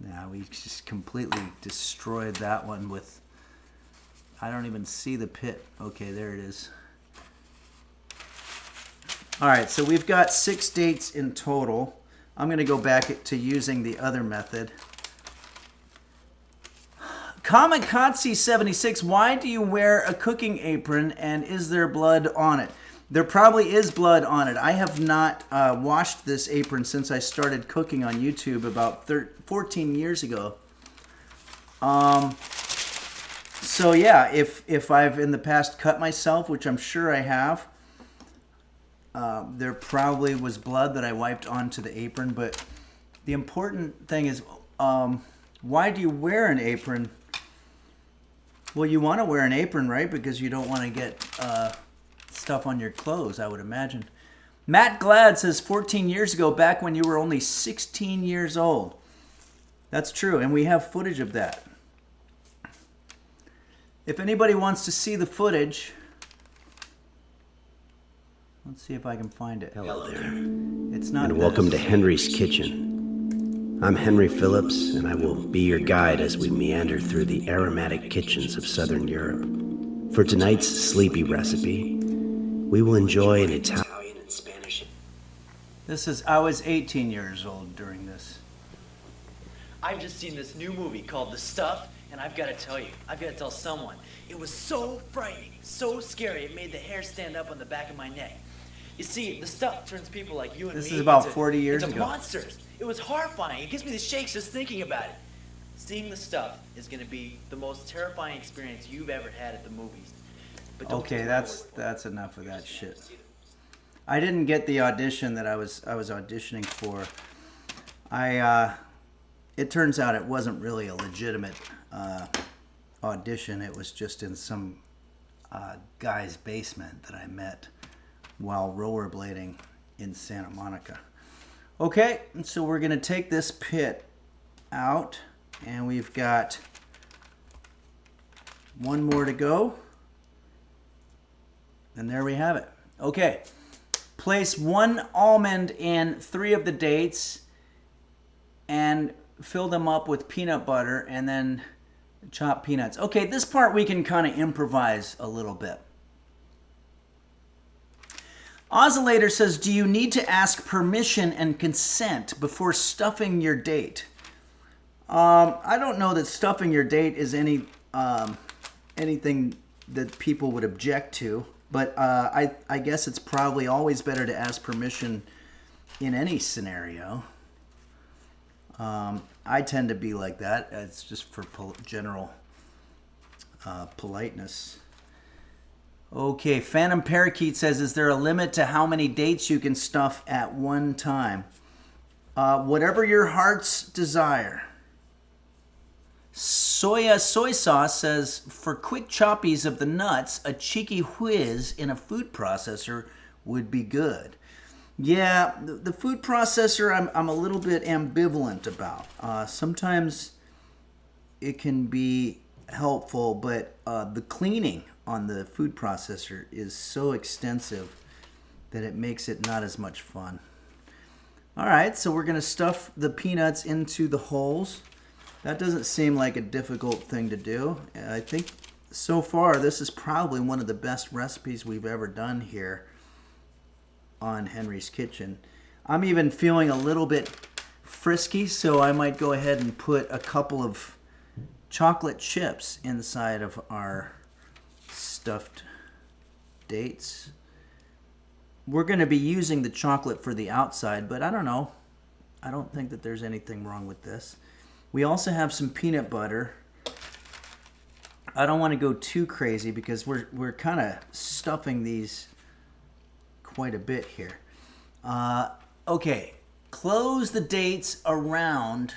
[SPEAKER 7] Now we just completely destroyed that one with, I don't even see the pit. Okay, there it is. All right, so we've got 6 dates in total. I'm going to go back to using the other method. Kamikaze76, why do you wear a cooking apron and is there blood on it? There probably is blood on it. I have not washed this apron since I started cooking on YouTube about 14 years ago. So yeah, if I've in the past cut myself, which I'm sure I have, there probably was blood that I wiped onto the apron. But the important thing is, why do you wear an apron? Well, you want to wear an apron, right? Because you don't want to get stuff on your clothes, I would imagine. Matt Glad says 14 years ago, back when you were only 16 years old. That's true, and we have footage of that. If anybody wants to see the footage, Let's see if I can find it.
[SPEAKER 9] Hello there,
[SPEAKER 7] It's not
[SPEAKER 9] and welcome to
[SPEAKER 7] this.
[SPEAKER 9] Henry's Kitchen. I'm Henry Phillips, and I will be your guide as we meander through the aromatic kitchens of Southern Europe. For tonight's sleepy recipe, we will enjoy an Italian and Spanish.
[SPEAKER 7] I was 18 years old during this.
[SPEAKER 10] I've just seen this new movie called The Stuff, and I've got to tell you, I've got to tell someone. It was so frightening, so scary, it made the hair stand up on the back of my neck. You see, The Stuff turns people like you and me
[SPEAKER 7] This is about
[SPEAKER 10] into,
[SPEAKER 7] 40 years
[SPEAKER 10] into
[SPEAKER 7] ago.
[SPEAKER 10] monsters. It was horrifying. It gives me the shakes just thinking about it. Seeing The Stuff is going to be the most terrifying experience you've ever had at the movies. But don't
[SPEAKER 7] Okay,
[SPEAKER 10] take my
[SPEAKER 7] that's
[SPEAKER 10] word for it.
[SPEAKER 7] enough of that shit. I didn't get the audition that I was auditioning for. It turns out it wasn't really a legitimate audition. It was just in some guy's basement that I met while rollerblading in Santa Monica. Okay, so we're gonna take this pit out, and we've got one more to go. And there we have it. Okay, place 1 almond in 3 of the dates and fill them up with peanut butter and then chop peanuts. Okay, this part we can kind of improvise a little bit. Oscillator says, do you need to ask permission and consent before stuffing your date? I don't know that stuffing your date is anything that people would object to, but I guess it's probably always better to ask permission in any scenario. I tend to be like that. It's just for general politeness. Okay, Phantom Parakeet says, is there a limit to how many dates you can stuff at one time? Whatever your heart's desire. Soy Sauce says, for quick choppies of the nuts, a cheeky whiz in a food processor would be good. Yeah, the food processor I'm a little bit ambivalent about. Sometimes it can be helpful, but the cleaning on the food processor is so extensive that it makes it not as much fun. All right, so we're going to stuff the peanuts into the holes. That doesn't seem like a difficult thing to do. I think so far this is probably one of the best recipes we've ever done here on Henry's Kitchen. I'm even feeling a little bit frisky, so I might go ahead and put a couple of chocolate chips inside of our stuffed dates. We're going to be using the chocolate for the outside, but I don't know. I don't think that there's anything wrong with this. We also have some peanut butter. I don't want to go too crazy because we're kind of stuffing these quite a bit here. Okay, close the dates around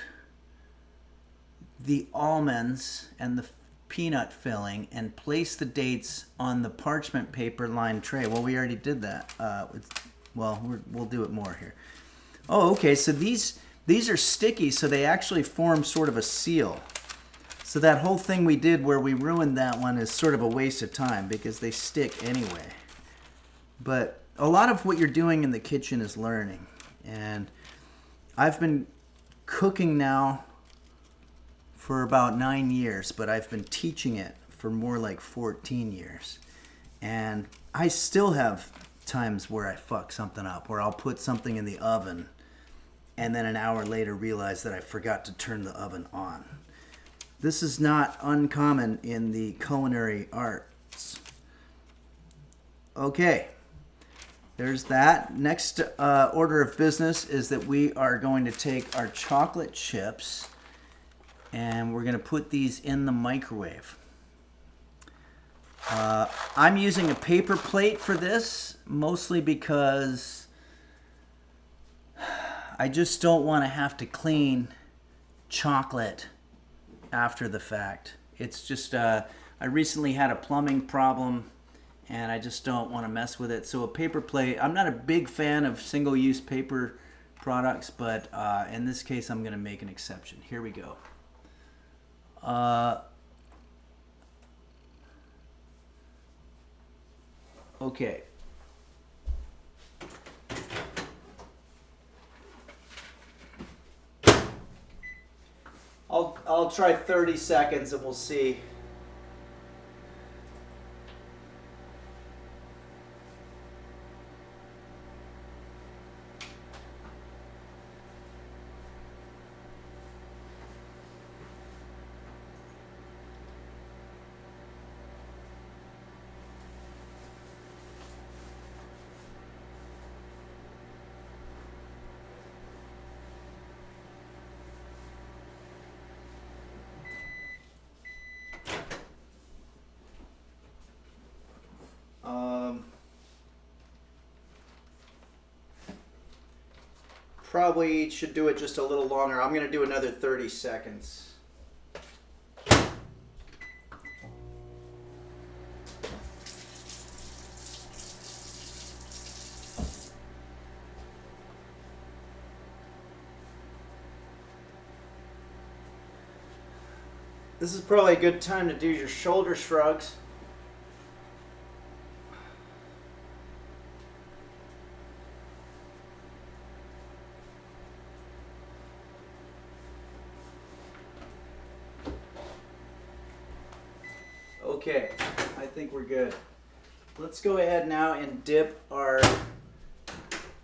[SPEAKER 7] the almonds and the peanut filling and place the dates on the parchment paper lined tray. Well, we already did that. We'll do it more here. Oh, okay, so these are sticky, so they actually form sort of a seal. So that whole thing we did where we ruined that one is sort of a waste of time because they stick anyway. But a lot of what you're doing in the kitchen is learning. And I've been cooking now for about 9 years, but I've been teaching it for more like 14 years. And I still have times where I fuck something up, where I'll put something in the oven and then an hour later realize that I forgot to turn the oven on. This is not uncommon in the culinary arts. Okay, there's that. Next order of business is that we are going to take our chocolate chips and we're going to put these in the microwave. I'm using a paper plate for this, mostly because I just don't want to have to clean chocolate after the fact. It's just, I recently had a plumbing problem and I just don't want to mess with it. So a paper plate, I'm not a big fan of single-use paper products, but in this case I'm going to make an exception. Here we go. Okay. I'll try 30 seconds and we'll see. Probably should do it just a little longer. I'm going to do another 30 seconds. This is probably a good time to do your shoulder shrugs. Okay, I think we're good. Let's go ahead now and dip our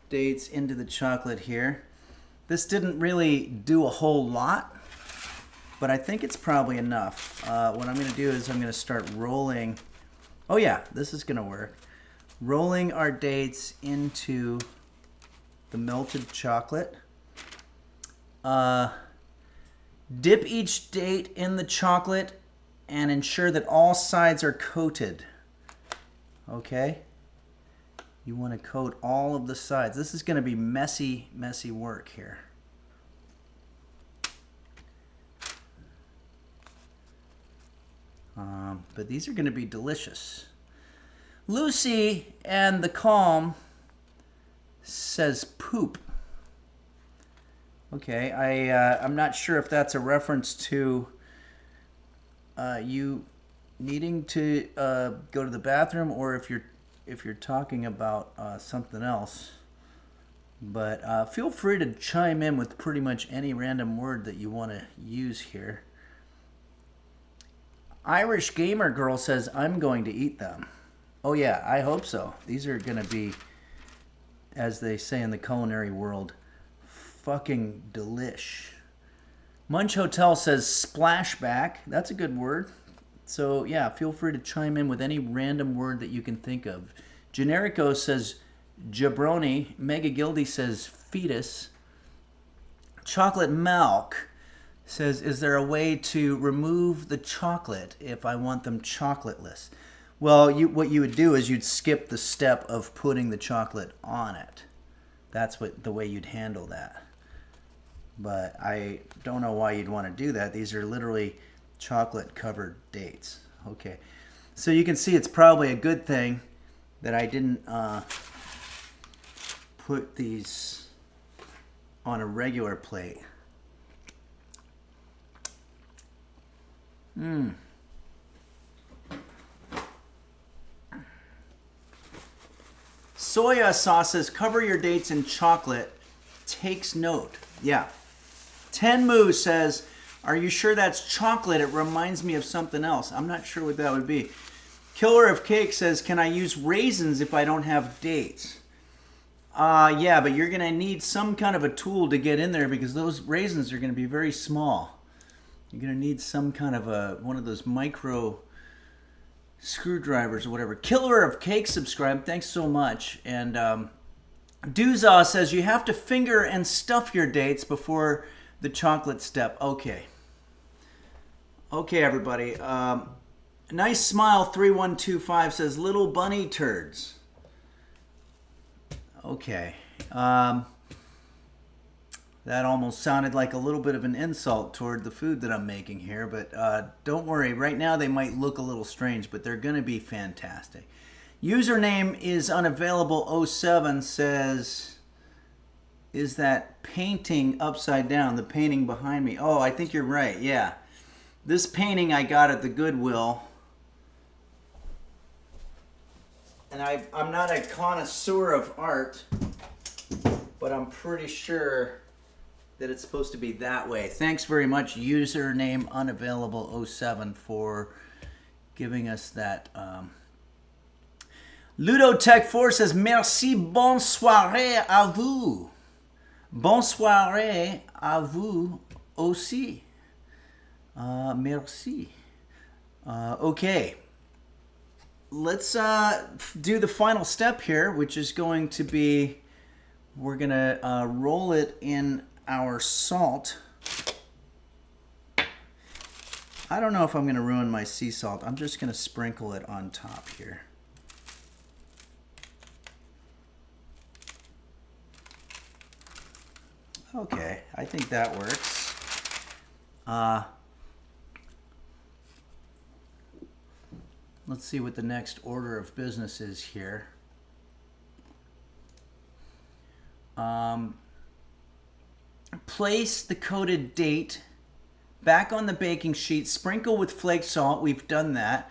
[SPEAKER 7] dates into the chocolate here. This didn't really do a whole lot, but I think it's probably enough. What I'm going to do is I'm going to start rolling. Oh yeah, this is going to work. Rolling our dates into the melted chocolate. Dip each date in the chocolate and ensure that all sides are coated. Okay? You want to coat all of the sides. This is going to be messy, messy work here. But these are going to be delicious. Lucy and the Calm says poop. Okay, I'm not sure if that's a reference to you needing to go to the bathroom, or if you're talking about something else. But feel free to chime in with pretty much any random word that you want to use here. Irish Gamer Girl says, I'm going to eat them. Oh yeah, I hope so. These are going to be, as they say in the culinary world, fucking delish. Munch Hotel says splashback. That's a good word. So yeah, feel free to chime in with any random word that you can think of. Generico says jabroni. Mega Gildy says fetus. Chocolate Milk says, is there a way to remove the chocolate if I want them chocolateless? Well, what you would do is you'd skip the step of putting the chocolate on it. That's the way you'd handle that. But I don't know why you'd want to do that. These are literally chocolate-covered dates. Okay, so you can see it's probably a good thing that I didn't put these on a regular plate. Soya sauce says, cover your dates in chocolate. Takes note. Yeah. Tenmu says, are you sure that's chocolate? It reminds me of something else. I'm not sure what that would be. Killer of Cake says, can I use raisins if I don't have dates? Yeah, but you're going to need some kind of a tool to get in there because those raisins are going to be very small. You're going to need some kind of one of those micro screwdrivers or whatever. Killer of Cake subscribe. Thanks so much. And Duza says, you have to finger and stuff your dates before the chocolate step. Okay. Okay, everybody. Nice Smile 3125 says, little bunny turds. Okay. That almost sounded like a little bit of an insult toward the food that I'm making here, but don't worry. Right now they might look a little strange, but they're going to be fantastic. Username is unavailable 07 says, is that painting upside down, the painting behind me? Oh, I think you're right, yeah. This painting I got at the Goodwill. And I'm not a connoisseur of art, but I'm pretty sure that it's supposed to be that way. Thanks very much, username unavailable07, for giving us that. Ludotech4 says, merci, bonne soirée à vous. Bonne soirée à vous aussi. Merci. Okay. Let's do the final step here, which is going to be, we're going to roll it in our salt. I don't know if I'm going to ruin my sea salt. I'm just going to sprinkle it on top here. Okay, I think that works. Let's see what the next order of business is here. Place the coated date back on the baking sheet. Sprinkle with flake salt. We've done that.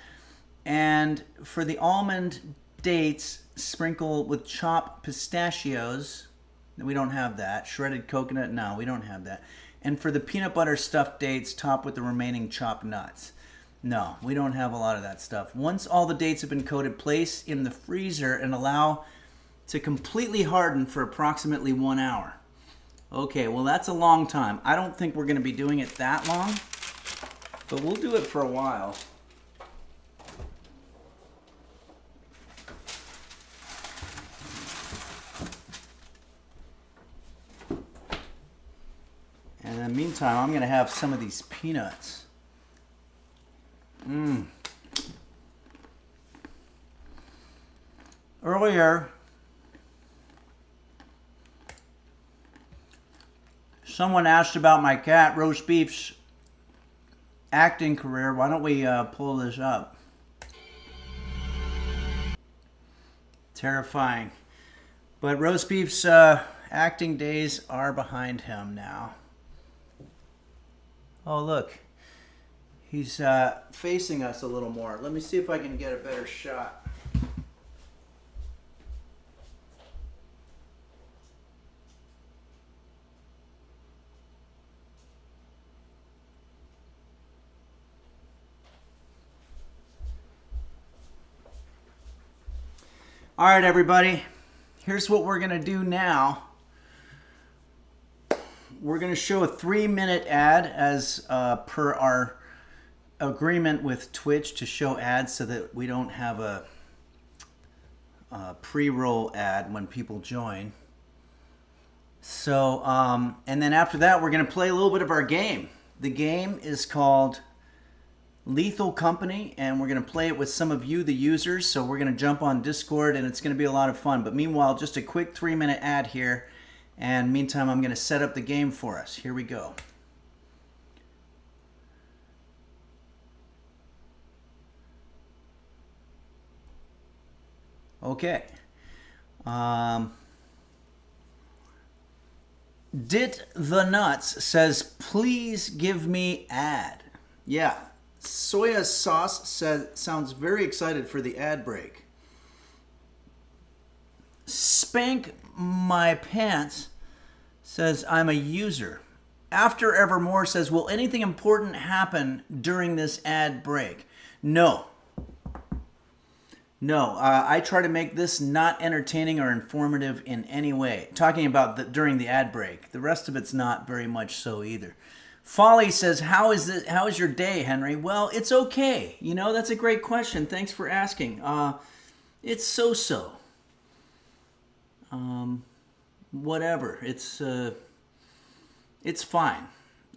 [SPEAKER 7] And for the almond dates, sprinkle with chopped pistachios. We don't have that. Shredded coconut, no, we don't have that. And for the peanut butter stuffed dates, top with the remaining chopped nuts. No, we don't have a lot of that stuff. Once all the dates have been coated, place in the freezer and allow to completely harden for approximately 1 hour. Okay, well that's a long time. I don't think we're going to be doing it that long, but we'll do it for a while. And in the meantime, I'm going to have some of these peanuts. Earlier, someone asked about my cat, Roast Beef's acting career. Why don't we pull this up? Terrifying. But Roast Beef's acting days are behind him now. Oh, look. He's facing us a little more. Let me see if I can get a better shot. All right, everybody. Here's what we're going to do now. We're going to show a 3-minute ad as per our agreement with Twitch to show ads so that we don't have a pre-roll ad when people join. So, and then after that, we're going to play a little bit of our game. The game is called Lethal Company, and we're going to play it with some of you, the users. So we're going to jump on Discord, and it's going to be a lot of fun. But meanwhile, just a quick 3-minute ad here. And meantime, I'm going to set up the game for us. Here we go. Okay. Dit the Nuts says, please give me ad. Yeah. Soya Sauce says, sounds very excited for the ad break. Spank My Pants says, I'm a user. After Evermore says, will anything important happen during this ad break? No. No, I try to make this not entertaining or informative in any way. Talking about during the ad break. The rest of it's not very much so either. Folly says, how is your day, Henry? Well, it's okay. You know, that's a great question. Thanks for asking. It's so-so. Whatever. It's fine.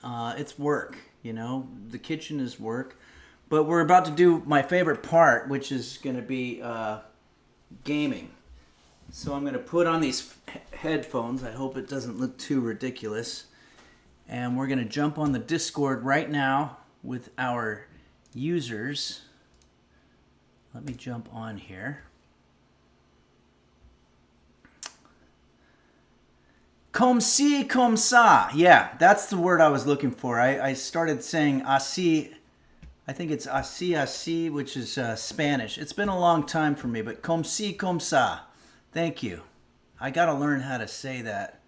[SPEAKER 7] It's work, you know. The kitchen is work. But we're about to do my favorite part, which is going to be gaming. So I'm going to put on these headphones. I hope it doesn't look too ridiculous. And we're going to jump on the Discord right now with our users. Let me jump on here. Comme ci, comme ça. Yeah, that's the word I was looking for. I started saying así. I think it's así, which is Spanish. It's been a long time for me, but comme ci, comme ça. Thank you. I got to learn how to say that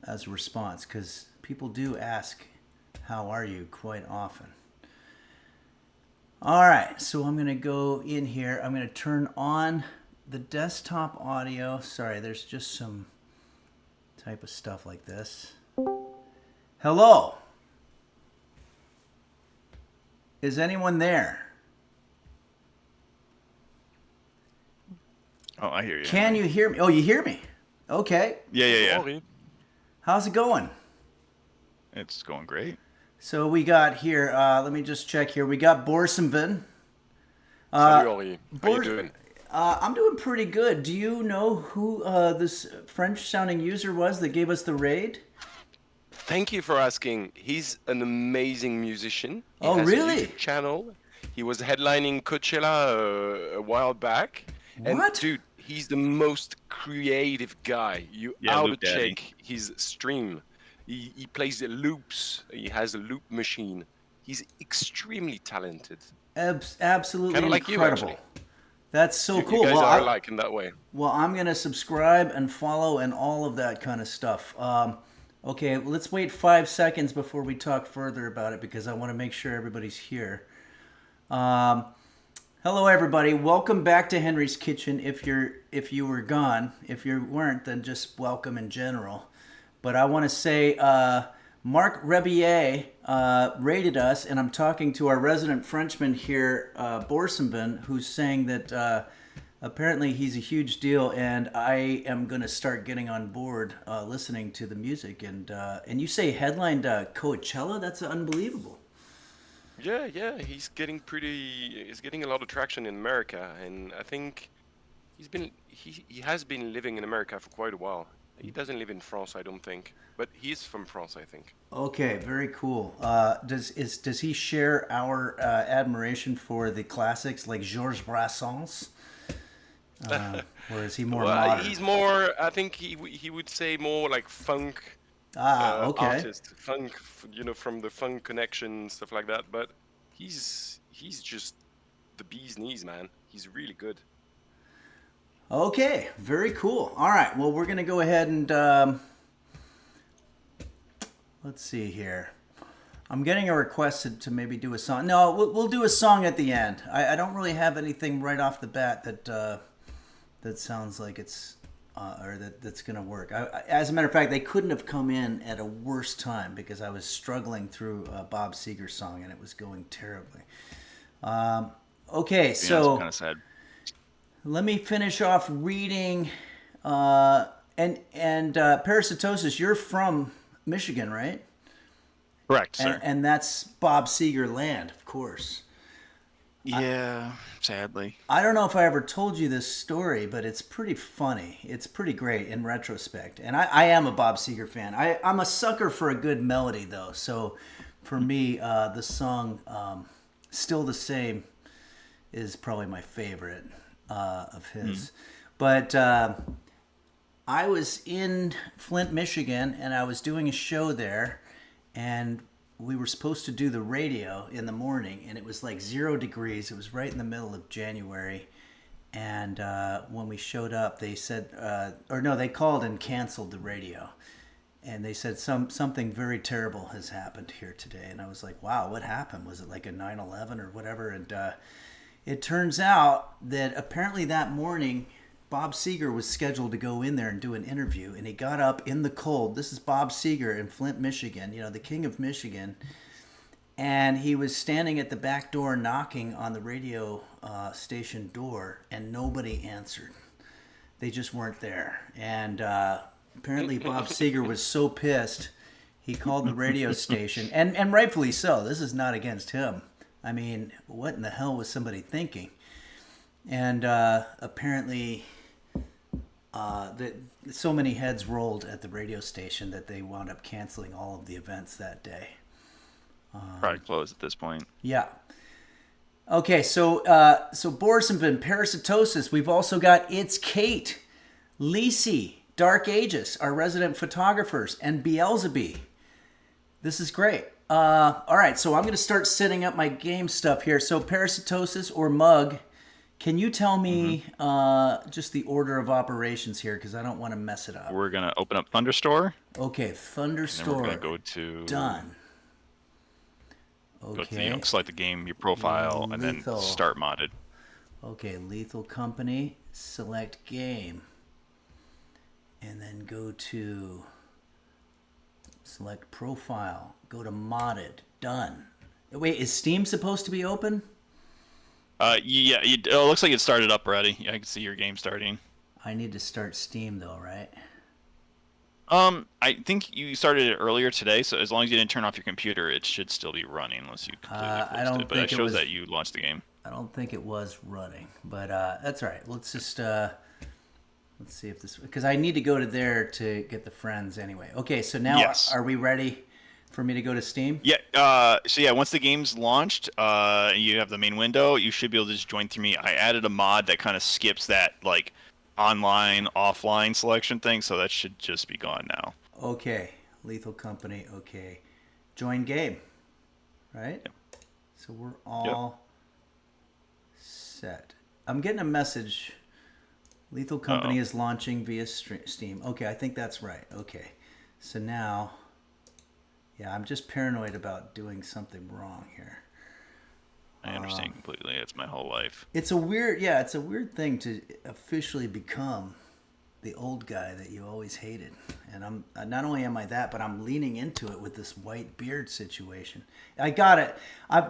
[SPEAKER 7] as a response, because people do ask, how are you, quite often. All right, so I'm going to go in here. I'm going to turn on the desktop audio. Sorry, there's just some type of stuff like this. Hello? Is anyone there?
[SPEAKER 11] Oh, I hear you.
[SPEAKER 7] Can you hear me? Oh, you hear me? Okay.
[SPEAKER 11] Yeah.
[SPEAKER 7] How's it going?
[SPEAKER 11] It's going great.
[SPEAKER 7] So we got here, let me just check here. We got Borsenvin.
[SPEAKER 12] Salut, Henri. How you doing?
[SPEAKER 7] I'm doing pretty good. Do you know who this French-sounding user was that gave us the raid?
[SPEAKER 12] Thank you for asking. He's an amazing musician. He has
[SPEAKER 7] really?
[SPEAKER 12] A YouTube channel. He was headlining Coachella a while back.
[SPEAKER 7] What?
[SPEAKER 12] And dude, he's the most creative guy. You outcheck his stream. He plays the loops. He has a loop machine. He's extremely talented.
[SPEAKER 7] Absolutely
[SPEAKER 12] kind of like
[SPEAKER 7] incredible.
[SPEAKER 12] You, actually.
[SPEAKER 7] That's so cool.
[SPEAKER 12] You guys are alike in that way.
[SPEAKER 7] Well, I'm going to subscribe and follow and all of that kind of stuff. Okay, let's wait 5 seconds before we talk further about it because I want to make sure everybody's here. Hello, everybody. Welcome back to Henry's Kitchen. If you were gone, if you weren't, then just welcome in general. But I want to say Marc Rebier rated us, and I'm talking to our resident Frenchman here, Borsenvin, who's saying that apparently he's a huge deal, and I am going to start getting on board listening to the music. And you say headlined Coachella? That's unbelievable.
[SPEAKER 12] Yeah, he's getting a lot of traction in America, and I think he has been living in America for quite a while. He doesn't live in France, I don't think, but he's from France, I think.
[SPEAKER 7] Okay, very cool. Does he share our admiration for the classics like Georges Brassens, or is he more modern?
[SPEAKER 12] He's more. I think he would say more like funk.
[SPEAKER 7] Okay.
[SPEAKER 12] Artist, funk, from the funk connection, stuff like that. But he's just the bee's knees, man. He's really good.
[SPEAKER 7] Okay, very cool. All right, well, we're going to go ahead and let's see here. I'm getting a request to maybe do a song. No, we'll do a song at the end. I don't really have anything right off the bat that sounds like it's that's going to work. As a matter of fact, they couldn't have come in at a worse time because I was struggling through a Bob Seger song and it was going terribly. Okay, so
[SPEAKER 11] kind of sad.
[SPEAKER 7] Let me finish off reading. And Parasitosis, you're from Michigan, right?
[SPEAKER 11] Correct, sir.
[SPEAKER 7] And that's Bob Seger land, of course.
[SPEAKER 11] Yeah, sadly.
[SPEAKER 7] I don't know if I ever told you this story, but it's pretty funny. It's pretty great in retrospect. And I am a Bob Seger fan. I'm a sucker for a good melody, though. So for me, the song Still the Same is probably my favorite of his. But I was in Flint, Michigan, and I was doing a show there, and we were supposed to do the radio in the morning, and it was like 0 degrees. It was right in the middle of January, and when we showed up, they said, they called and canceled the radio, and they said something very terrible has happened here today. And I was like, wow, what happened? Was it like a 9/11 or whatever? And it turns out that apparently that morning, Bob Seger was scheduled to go in there and do an interview, and he got up in the cold. This is Bob Seger in Flint, Michigan, the king of Michigan. And he was standing at the back door knocking on the radio station door, and nobody answered. They just weren't there. And apparently Bob Seger was so pissed, he called the radio station, and rightfully so. This is not against him. I mean, what in the hell was somebody thinking? And apparently so many heads rolled at the radio station that they wound up canceling all of the events that day.
[SPEAKER 11] Probably closed at this point.
[SPEAKER 7] Yeah. Okay, so Borsenvin, Parasitosis. We've also got It's Kate, Lisi, Dark Aegis, our resident photographers, and Beelzebub. This is great. All right, so I'm going to start setting up my game stuff here. So Parasitosis or Mug, Can you tell me just the order of operations here? Because I don't want to mess it up.
[SPEAKER 11] We're going to open up Thunderstore.
[SPEAKER 7] Okay, Thunderstore.
[SPEAKER 11] We're going to go to...
[SPEAKER 7] Done. Okay.
[SPEAKER 11] Go to select the game, your profile, and then start modded.
[SPEAKER 7] Okay, Lethal Company, select game. And then go to select profile. Go to modded. Done. Wait, is Steam supposed to be open?
[SPEAKER 11] Yeah, it looks like it started up already. Yeah, I can see your game starting.
[SPEAKER 7] I need to start Steam though, right?
[SPEAKER 11] I think you started it earlier today, so as long as you didn't turn off your computer, it should still be running unless you completely closed it. But it shows that you launched the game.
[SPEAKER 7] I don't think it was running, but that's all right. Let's just let's see if this, because I need to go to there to get the friends anyway. Okay, so now are we ready for me to go to Steam?
[SPEAKER 11] Yeah. So yeah, once the game's launched, you have the main window. You should be able to just join through me. I added a mod that kind of skips that like online offline selection thing, so that should just be gone now.
[SPEAKER 7] Okay, Lethal Company. Okay, join game. Right. Yep. So we're all set. I'm getting a message. Lethal Company is launching via Steam. Okay, I think that's right. Okay, so now, yeah, I'm just paranoid about doing something wrong here.
[SPEAKER 11] I understand completely. It's my whole life.
[SPEAKER 7] It's a weird thing to officially become the old guy that you always hated. And I'm not only am I that, but I'm leaning into it with this white beard situation. I got it.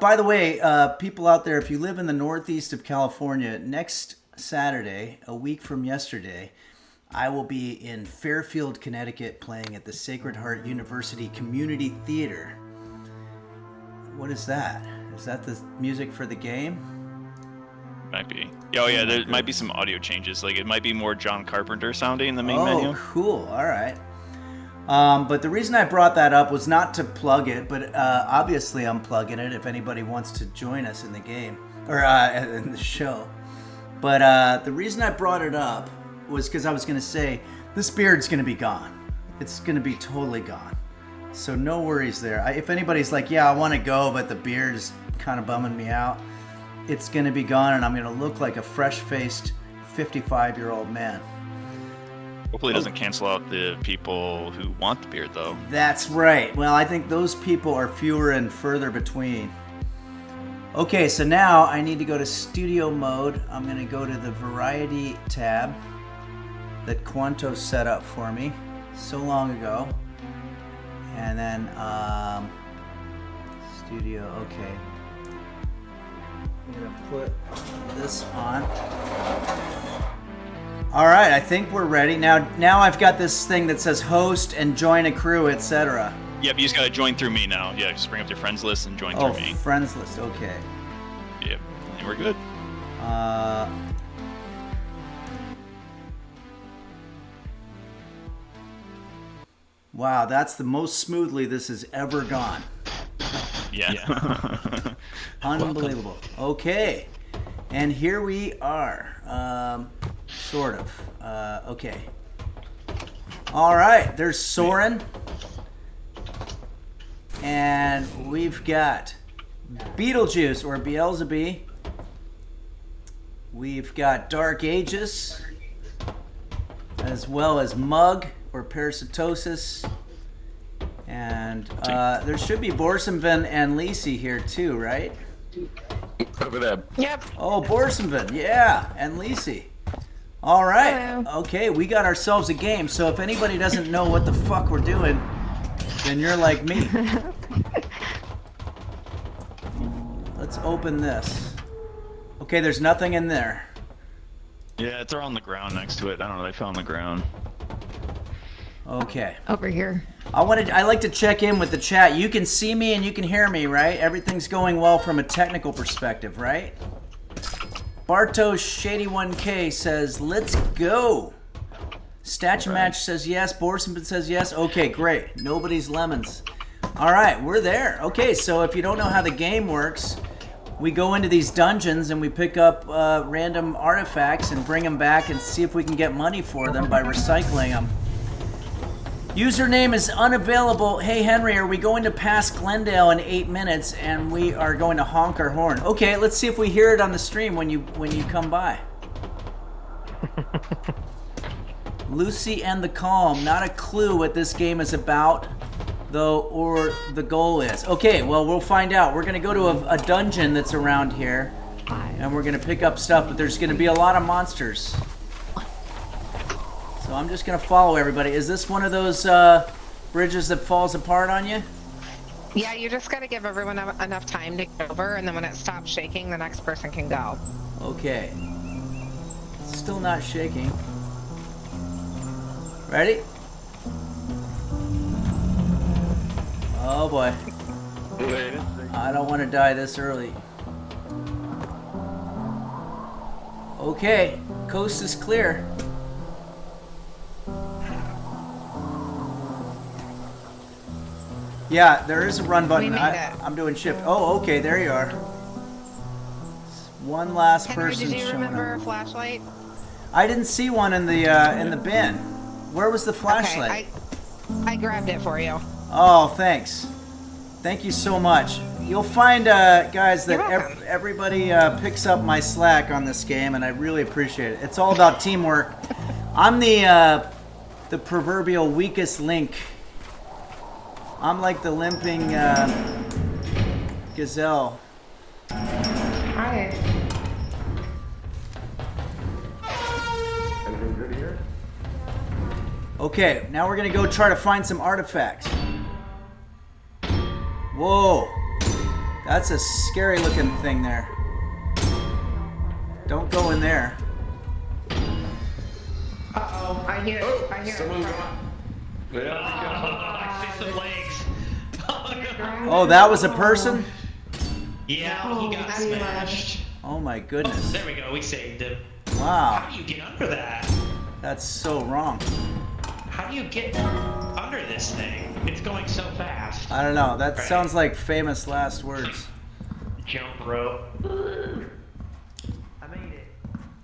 [SPEAKER 7] By the way, people out there, if you live in the northeast of California, next Saturday, a week from yesterday, I will be in Fairfield, Connecticut, playing at the Sacred Heart University Community Theater. What is that? Is that the music for the game?
[SPEAKER 11] Might be. Oh yeah, there might be some audio changes. Like it might be more John Carpenter sounding in the main menu.
[SPEAKER 7] Oh, cool. All right. But the reason I brought that up was not to plug it, but obviously I'm plugging it if anybody wants to join us in the game or in the show. But the reason I brought it up was because I was going to say this beard's going to be gone. It's going to be totally gone. So no worries there. If anybody's like, yeah, I want to go, but the beard is kind of bumming me out, it's going to be gone, and I'm going to look like a fresh-faced 55-year-old man.
[SPEAKER 11] Hopefully it doesn't cancel out the people who want the beard, though.
[SPEAKER 7] That's right. Well, I think those people are fewer and further between. Okay, so now I need to go to studio mode. I'm going to go to the variety tab that Quanto set up for me so long ago. And then studio, okay. I'm going to put this on. All right, I think we're ready. Now I've got this thing that says host and join a crew, etc.
[SPEAKER 11] Yep, you just got to join through me now. Yeah, just bring up your friends list and join through me.
[SPEAKER 7] Oh, friends list, okay.
[SPEAKER 11] Yep, and we're good.
[SPEAKER 7] Wow, that's the most smoothly this has ever gone.
[SPEAKER 11] Yeah.
[SPEAKER 7] Unbelievable. Okay. And here we are. Sort of. Okay. All right. There's Soren. And we've got Beetlejuice or Beelzebub. We've got Dark Ages. As well as Mug or Parasitosis. And there should be Borsenvin and Lisi here too, right?
[SPEAKER 11] Over there.
[SPEAKER 13] Yep.
[SPEAKER 7] Oh, Borsenvin, yeah, and Lisi. All right.
[SPEAKER 13] Hello.
[SPEAKER 7] Okay, we got ourselves a game. So if anybody doesn't know what the fuck we're doing, then you're like me. Let's open this. Okay, there's nothing in there.
[SPEAKER 11] Yeah, they're on the ground next to it. I don't know, they fell on the ground.
[SPEAKER 7] Okay.
[SPEAKER 13] Over here.
[SPEAKER 7] I like to check in with the chat. You can see me and you can hear me, right? Everything's going well from a technical perspective, right? Bartosz Shady1K says, let's go. Statue Match says yes. Borsenvin says yes. Okay, great. Nobody's lemons. All right, we're there. Okay, so if you don't know how the game works, we go into these dungeons and we pick up random artifacts and bring them back and see if we can get money for them by recycling them. Username is unavailable. Hey Henry, are we going to pass Glendale in 8 minutes? And we are going to honk our horn. Okay, let's see if we hear it on the stream when you come by. Lucy and the Calm. Not a clue what this game is about, though, or the goal is. Okay, well, we'll find out. We're going to go to a dungeon that's around here, and we're going to pick up stuff, but there's going to be a lot of monsters. So I'm just going to follow everybody. Is this one of those bridges that falls apart on you?
[SPEAKER 13] Yeah, you just got to give everyone enough time to get over, and then when it stops shaking, the next person can go.
[SPEAKER 7] Okay. Still not shaking. Ready? Oh boy. I don't want to die this early. Okay, coast is clear. Yeah, there is a run button. I'm doing shift. Oh, okay, there you are. One last
[SPEAKER 13] Henry,
[SPEAKER 7] person.
[SPEAKER 13] did you remember a flashlight?
[SPEAKER 7] I didn't see one in the bin. Where was the flashlight?
[SPEAKER 13] Okay, I grabbed it for you.
[SPEAKER 7] Oh, thanks. Thank you so much. You'll find, guys, that everybody picks up my slack on this game, and I really appreciate it. It's all about teamwork. I'm the proverbial weakest link. I'm like the limping gazelle.
[SPEAKER 13] Hi.
[SPEAKER 6] Anything good here?
[SPEAKER 7] Okay, now we're gonna go try to find some artifacts. Whoa, that's a scary looking thing there. Don't go in there.
[SPEAKER 13] Uh-oh, I hear
[SPEAKER 12] someone
[SPEAKER 14] I see some legs.
[SPEAKER 7] Oh, that was a person?
[SPEAKER 14] Yeah, he got smashed.
[SPEAKER 7] Oh my goodness.
[SPEAKER 14] There we go, we saved him.
[SPEAKER 7] Wow.
[SPEAKER 14] How do you get under that?
[SPEAKER 7] That's so wrong.
[SPEAKER 14] How do you get under this thing? It's going so fast.
[SPEAKER 7] I don't know. That sounds like famous last words.
[SPEAKER 14] Jump rope.
[SPEAKER 2] I made it.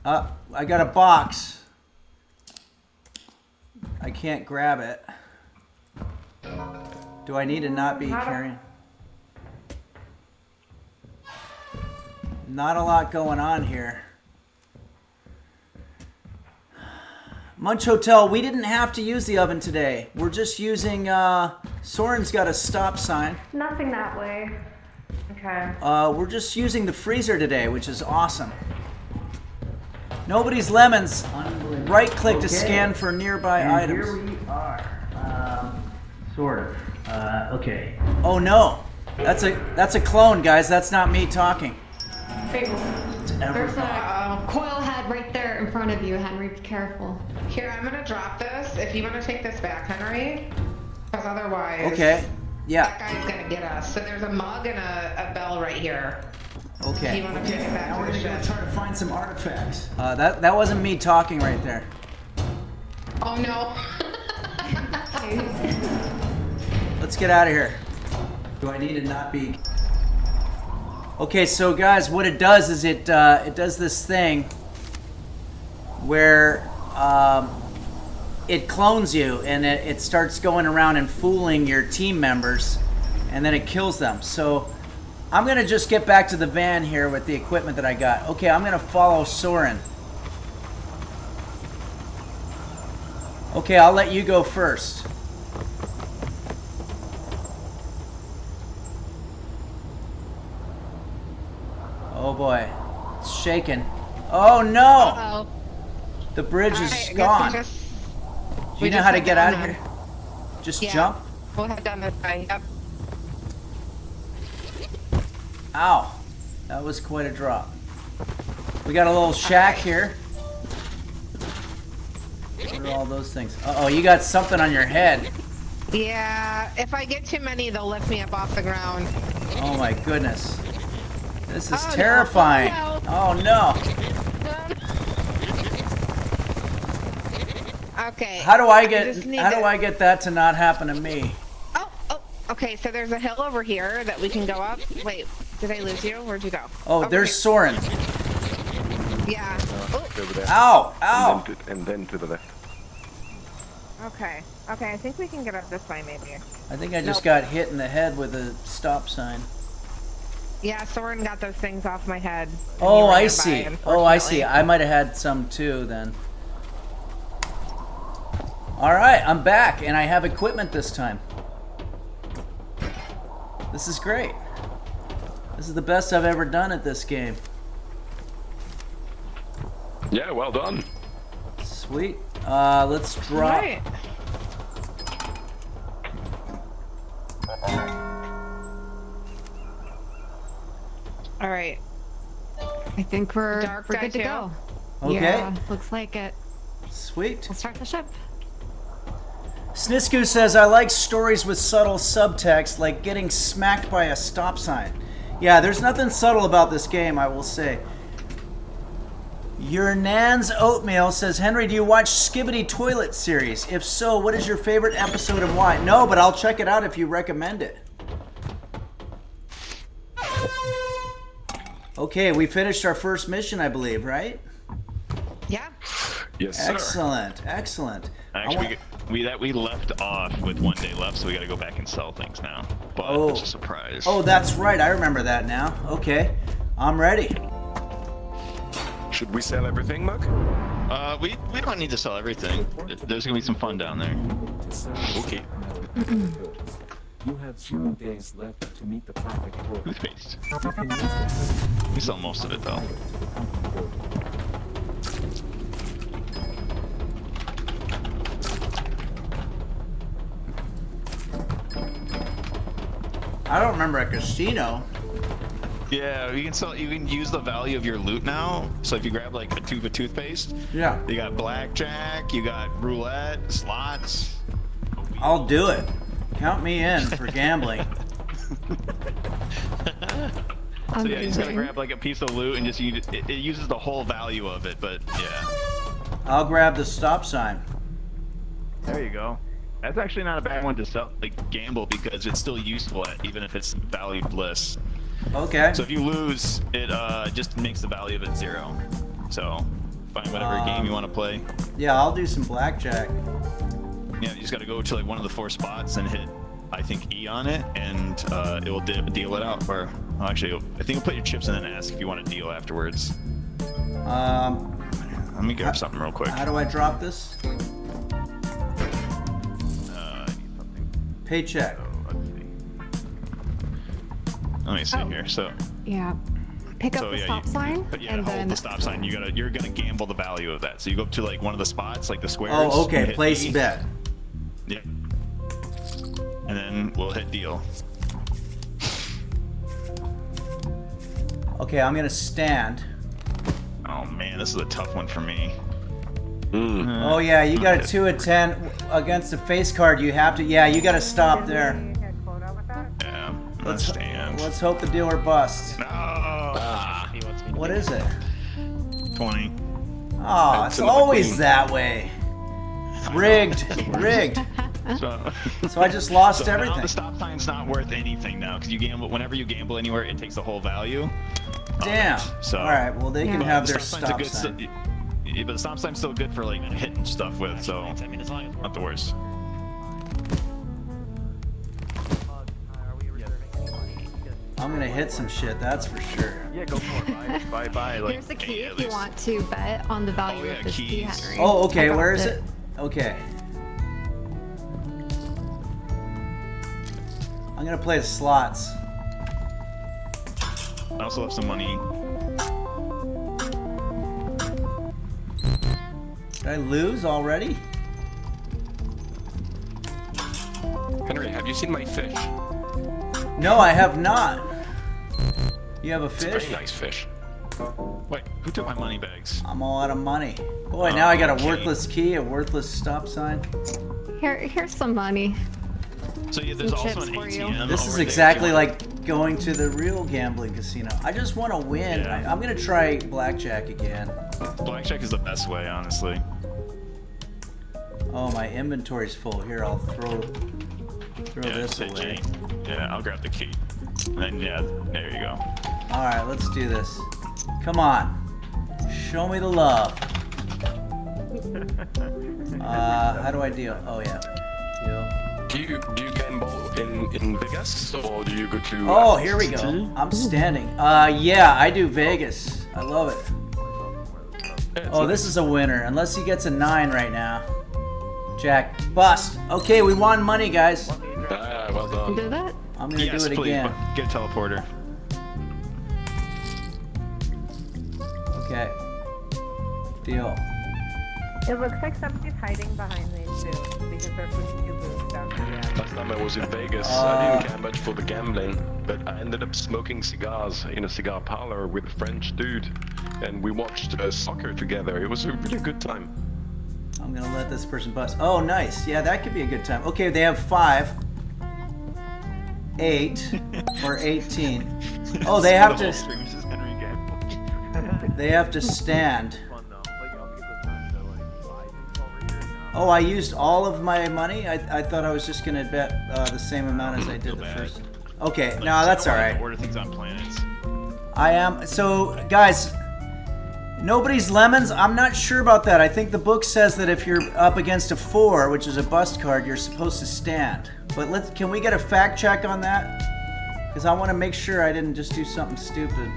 [SPEAKER 7] I got a box. I can't grab it. Do I need to not be carrying? Not a lot going on here. Munch Hotel, we didn't have to use the oven today. We're just using, Soren's got a stop sign.
[SPEAKER 15] Nothing that way. Okay.
[SPEAKER 7] We're just using the freezer today, which is awesome. Nobody's lemons. Right click to scan for nearby items.
[SPEAKER 9] Here we are. Sort of. Okay.
[SPEAKER 7] Oh no. That's a clone, guys. That's not me talking.
[SPEAKER 15] There's a coil head right there in front of you, Henry. Be careful.
[SPEAKER 13] Here, I'm gonna drop this. If you want to take this back, Henry, because otherwise,
[SPEAKER 7] Okay. Yeah.
[SPEAKER 13] that guy's gonna get us. So there's a mug and a bell right here. If
[SPEAKER 7] Okay.
[SPEAKER 13] you want to take it back to the ship.
[SPEAKER 7] try to find some artifacts. That wasn't me talking right there.
[SPEAKER 13] Oh no.
[SPEAKER 7] Let's get out of here. Do I need to not be? Okay, so guys, what it does is it does this thing where it clones you, and it starts going around and fooling your team members, and then it kills them. So I'm gonna just get back to the van here with the equipment that I got. Okay, I'm gonna follow Soren. Okay, I'll let you go first. Oh boy, it's shaking. Oh no!
[SPEAKER 13] Uh-oh.
[SPEAKER 7] The bridge is
[SPEAKER 13] Alright, I guess
[SPEAKER 7] gone.
[SPEAKER 13] we
[SPEAKER 7] Do you know
[SPEAKER 13] just
[SPEAKER 7] how to
[SPEAKER 13] head
[SPEAKER 7] get
[SPEAKER 13] down
[SPEAKER 7] out of
[SPEAKER 13] then.
[SPEAKER 7] here? Just
[SPEAKER 13] Yeah.
[SPEAKER 7] jump?
[SPEAKER 13] We'll head down this way. Yep.
[SPEAKER 7] Ow. That was quite a drop. We got a little shack here. What are all those things? Uh-oh, you got something on your head.
[SPEAKER 13] Yeah, if I get too many, they'll lift me up off the ground.
[SPEAKER 7] Oh my goodness. This is
[SPEAKER 13] Oh, no.
[SPEAKER 7] terrifying.
[SPEAKER 13] Oh,
[SPEAKER 7] Oh no.
[SPEAKER 13] Okay.
[SPEAKER 7] How do I
[SPEAKER 13] just need
[SPEAKER 7] I get that to not happen to me?
[SPEAKER 13] Oh, okay, so there's a hill over here that we can go up. Wait, did I lose you? Where'd you go?
[SPEAKER 7] Oh,
[SPEAKER 13] Over
[SPEAKER 7] there's
[SPEAKER 13] here.
[SPEAKER 7] Soren.
[SPEAKER 13] Yeah.
[SPEAKER 12] Over there.
[SPEAKER 7] Ow! Ow!
[SPEAKER 12] And then to the left.
[SPEAKER 13] Okay. Okay, I think we can get up this way, maybe.
[SPEAKER 7] I think I just got hit in the head with a stop sign.
[SPEAKER 13] Yeah, Soren got those things off my head.
[SPEAKER 7] Oh, I see. Oh, I see. I might have had some too then. All right, I'm back, and I have equipment this time. This is great. This is the best I've ever done at this game.
[SPEAKER 12] Yeah, well done.
[SPEAKER 7] Sweet. Let's drop.
[SPEAKER 13] Right. All right.
[SPEAKER 15] I think we're
[SPEAKER 13] Sky
[SPEAKER 15] good to
[SPEAKER 13] too?
[SPEAKER 15] go.
[SPEAKER 7] Okay.
[SPEAKER 15] Yeah, looks like it.
[SPEAKER 7] Sweet.
[SPEAKER 15] We'll start the ship.
[SPEAKER 7] Snisku says, I like stories with subtle subtext, like getting smacked by a stop sign. Yeah, there's nothing subtle about this game, I will say. Your Nan's Oatmeal says, Henry, do you watch Skibbity Toilet series? If so, what is your favorite episode and why? No, but I'll check it out if you recommend it. Okay, we finished our first mission, I believe, right?
[SPEAKER 13] Yeah.
[SPEAKER 12] Yes, sir.
[SPEAKER 7] Excellent, excellent.
[SPEAKER 11] Actually, we left off with 1 day left, so we got to go back and sell things now. But it's a surprise.
[SPEAKER 7] Oh, that's right. I remember that now. Okay, I'm ready.
[SPEAKER 12] Should we sell everything, Mug?
[SPEAKER 11] We don't need to sell everything. There's gonna be some fun down there.
[SPEAKER 12] Okay.
[SPEAKER 16] You have 0 days left to meet the perfect quota.
[SPEAKER 11] Toothpaste.
[SPEAKER 16] You can use this.
[SPEAKER 11] We sell most of it though.
[SPEAKER 7] I don't remember a casino.
[SPEAKER 11] Yeah, you can sell. You can use the value of your loot now. So if you grab like a tube of toothpaste,
[SPEAKER 7] yeah,
[SPEAKER 11] you got blackjack, you got roulette, slots.
[SPEAKER 7] I'll do it. Count me in for gambling.
[SPEAKER 11] So yeah, you just gotta grab like a piece of loot and just use it. It uses the whole value of it, but yeah.
[SPEAKER 7] I'll grab the stop sign.
[SPEAKER 11] There you go. That's actually not a bad one to sell, like gamble, because it's still useful even if it's valueless.
[SPEAKER 7] Okay.
[SPEAKER 11] So if you lose, it just makes the value of it 0. So find whatever game you want to play.
[SPEAKER 7] Yeah, I'll do some blackjack.
[SPEAKER 11] Yeah, you just got to go to like one of the 4 spots and hit, I think, E on it, and it will deal it out. Or actually, I think you'll put your chips in and ask if you want to deal afterwards. Let me grab something real quick.
[SPEAKER 7] How do I drop this? Paycheck.
[SPEAKER 11] Let me see here. So
[SPEAKER 15] Yeah. Pick up the stop sign,
[SPEAKER 11] yeah,
[SPEAKER 15] and
[SPEAKER 11] hold
[SPEAKER 15] then
[SPEAKER 11] the stop sign. You're gonna gamble the value of that. So you go up to like one of the spots, like the squares.
[SPEAKER 7] Oh, okay.
[SPEAKER 11] hit
[SPEAKER 7] Place
[SPEAKER 11] E.
[SPEAKER 7] bet.
[SPEAKER 11] Yeah. And then we'll hit deal.
[SPEAKER 7] Okay, I'm gonna stand.
[SPEAKER 11] Oh man, this is a tough one for me.
[SPEAKER 7] Oh yeah, you got a 2 of 10 against a face card. You have to. Yeah, you got to stop there.
[SPEAKER 11] Yeah, let's stand.
[SPEAKER 7] Let's hope the dealer busts.
[SPEAKER 11] No.
[SPEAKER 7] What is it?
[SPEAKER 11] 20.
[SPEAKER 7] Oh, it's always that way. Rigged. Rigged. So I just lost everything.
[SPEAKER 11] Now the stop sign's not worth anything now, because you gamble. Whenever you gamble anywhere, it takes the whole value.
[SPEAKER 7] Damn.
[SPEAKER 11] So.
[SPEAKER 7] All right. Well, they can have their stop
[SPEAKER 11] good
[SPEAKER 7] sign.
[SPEAKER 11] Yeah, but the stop sign's still good for like hitting stuff with, so not the worst.
[SPEAKER 7] I'm gonna hit some shit, that's for sure.
[SPEAKER 11] Yeah, go for it. Bye. Like,
[SPEAKER 15] here's the key if you want to bet on the value of this key, Henry.
[SPEAKER 7] Oh, okay.
[SPEAKER 15] I
[SPEAKER 7] Where
[SPEAKER 15] dropped
[SPEAKER 7] is it? Okay. I'm gonna play the slots.
[SPEAKER 11] I also have some money.
[SPEAKER 7] Did I lose already?
[SPEAKER 12] Henry, have you seen my fish?
[SPEAKER 7] No, I have not. You have a
[SPEAKER 12] It's a
[SPEAKER 7] fish?
[SPEAKER 12] very nice fish.
[SPEAKER 11] Wait, who took my money bags?
[SPEAKER 7] I'm all out of money. Boy, now I got a
[SPEAKER 11] Okay.
[SPEAKER 7] worthless key, a worthless stop sign.
[SPEAKER 15] Here's some money.
[SPEAKER 11] So yeah, there's
[SPEAKER 15] Some
[SPEAKER 11] also
[SPEAKER 15] chips
[SPEAKER 11] an
[SPEAKER 15] for you.
[SPEAKER 11] ATM.
[SPEAKER 7] This
[SPEAKER 11] over
[SPEAKER 7] is
[SPEAKER 11] there
[SPEAKER 7] exactly
[SPEAKER 11] if you want.
[SPEAKER 7] like going to the real gambling casino. I just want to win.
[SPEAKER 11] Yeah.
[SPEAKER 7] I'm gonna try blackjack again.
[SPEAKER 11] Blackjack is the best way, honestly.
[SPEAKER 7] Oh, my inventory's full. Here, I'll throw
[SPEAKER 11] Yeah,
[SPEAKER 7] this
[SPEAKER 11] just hit
[SPEAKER 7] away.
[SPEAKER 11] J. Yeah, I'll grab the key. And then, yeah, there you go.
[SPEAKER 7] All right, let's do this. Come on, show me the love. How do I deal? Oh yeah. Deal.
[SPEAKER 12] Do you gamble in Vegas or do you go to?
[SPEAKER 7] Oh, here we go. I'm standing. Yeah, I do Vegas. I love it. Oh, this is a winner. Unless he gets a 9 right now. Jack, bust. Okay, we won money, guys.
[SPEAKER 12] Well done.
[SPEAKER 15] Do that?
[SPEAKER 7] I'm gonna do it again.
[SPEAKER 11] Get a teleporter.
[SPEAKER 7] Okay. Deal.
[SPEAKER 17] It looks like somebody's hiding behind these two because they're pushing your boots down to the end.
[SPEAKER 12] Last time I was in Vegas, I didn't care much for the gambling, but I ended up smoking cigars in a cigar parlor with a French dude, and we watched soccer together. It was a really good time.
[SPEAKER 7] I'm gonna let this person bust. Oh, nice. Yeah, that could be a good time. Okay, they have 5, 8, or 18. Oh, they have to. They have to stand. Oh, I used all of my money? I thought I was just going to bet the same amount as I did the first. Okay, no, that's all right.
[SPEAKER 11] Order things on planets.
[SPEAKER 7] I am. So, guys, nobody's lemons. I'm not sure about that. I think the book says that if you're up against a 4, which is a bust card, you're supposed to stand. But can we get a fact check on that? Because I want to make sure I didn't just do something stupid.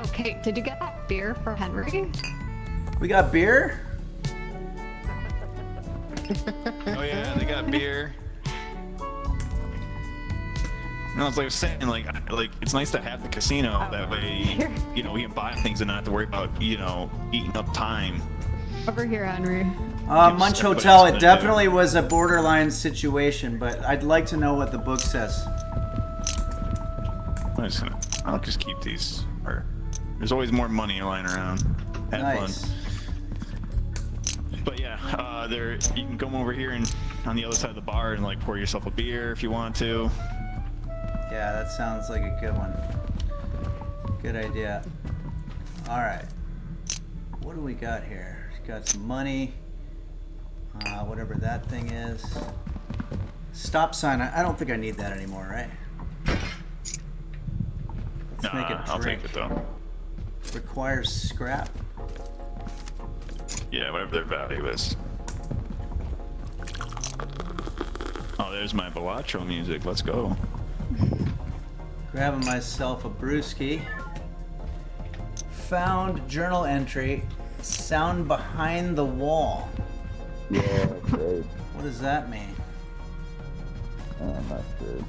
[SPEAKER 15] Okay, did you get that beer for Henry?
[SPEAKER 7] We got beer?
[SPEAKER 11] Oh yeah, they got beer. No, it's like I was saying, like it's nice to have the casino. That way, you know, we can buy things and not have to worry about, you know, eating up time.
[SPEAKER 15] Over here, Henry.
[SPEAKER 7] Munch Hotel, it definitely was a borderline situation, but I'd like to know what the book says.
[SPEAKER 11] I'll just keep these. There's always more money lying around. Have
[SPEAKER 7] Nice.
[SPEAKER 11] fun. But yeah, you can come over here and on the other side of the bar and like pour yourself a beer if you want to.
[SPEAKER 7] Yeah, that sounds like a good one. Good idea. All right. What do we got here? Got some money. Whatever that thing is. Stop sign. I don't think I need that anymore, right? Let's make a drink.
[SPEAKER 11] I'll take it though.
[SPEAKER 7] Requires scrap.
[SPEAKER 11] Yeah, whatever their value is. Oh, there's my Bellaccio music. Let's go.
[SPEAKER 7] Grabbing myself a brewski. Found journal entry. Sound behind the wall.
[SPEAKER 18] Yeah, that's right.
[SPEAKER 7] What does that mean?
[SPEAKER 18] I'm not sure.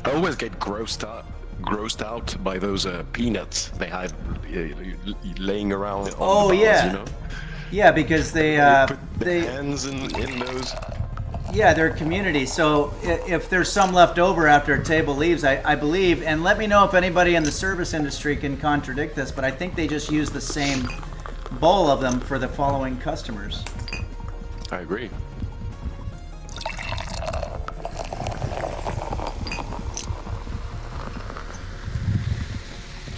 [SPEAKER 12] I always get grossed out by those peanuts they have laying around on the bars, you know?
[SPEAKER 7] Yeah, because they
[SPEAKER 12] put their hands in those.
[SPEAKER 7] Yeah, they're community. So if there's some left over after a table leaves, I believe, and let me know if anybody in the service industry can contradict this, but I think they just use the same bowl of them for the following customers.
[SPEAKER 12] I agree.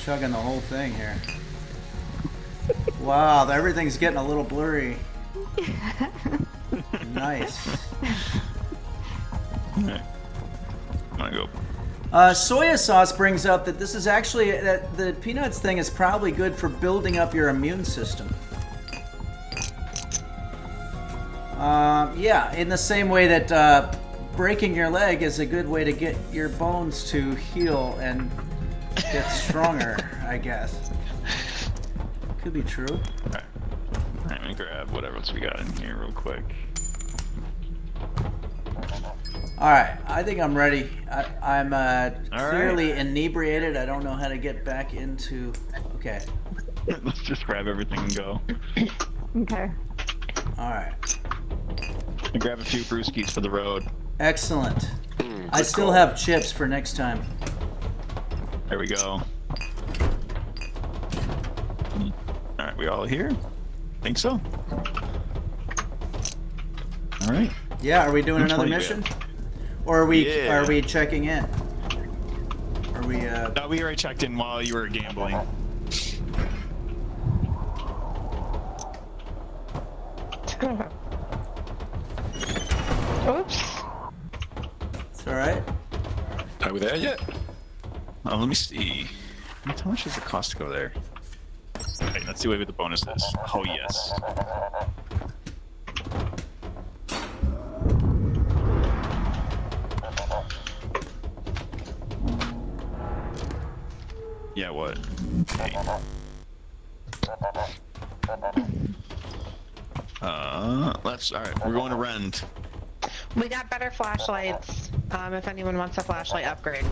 [SPEAKER 7] Chugging the whole thing here. Wow, everything's getting a little blurry. Nice.
[SPEAKER 11] Okay. I'm gonna go.
[SPEAKER 7] Soya sauce brings up that this is actually that the peanuts thing is probably good for building up your immune system. Yeah, in the same way that breaking your leg is a good way to get your bones to heal and get stronger, I guess. Could be true.
[SPEAKER 11] Alright. I'm gonna grab whatever else we got in here real quick.
[SPEAKER 7] Alright, I think I'm ready. I'm clearly inebriated. I don't know how to get back into... Okay.
[SPEAKER 11] Let's just grab everything and go.
[SPEAKER 17] Okay.
[SPEAKER 7] Alright.
[SPEAKER 11] And grab a few brewskis for the road.
[SPEAKER 7] Excellent. I still have chips for next time.
[SPEAKER 11] There we go. Alright, we all here? Think so. Alright.
[SPEAKER 7] Yeah, are we doing another mission? Or are we checking in? Are we
[SPEAKER 11] No, we already checked in while you were gambling.
[SPEAKER 17] Oops.
[SPEAKER 7] It's alright.
[SPEAKER 12] Are we there yet?
[SPEAKER 11] Oh, let me see. How much does it cost to go there? Okay, let's see what the bonus is. Oh, yes. Yeah, what? Okay. Alright, we're going to Rend.
[SPEAKER 13] We got better flashlights. If anyone wants a flashlight upgrade.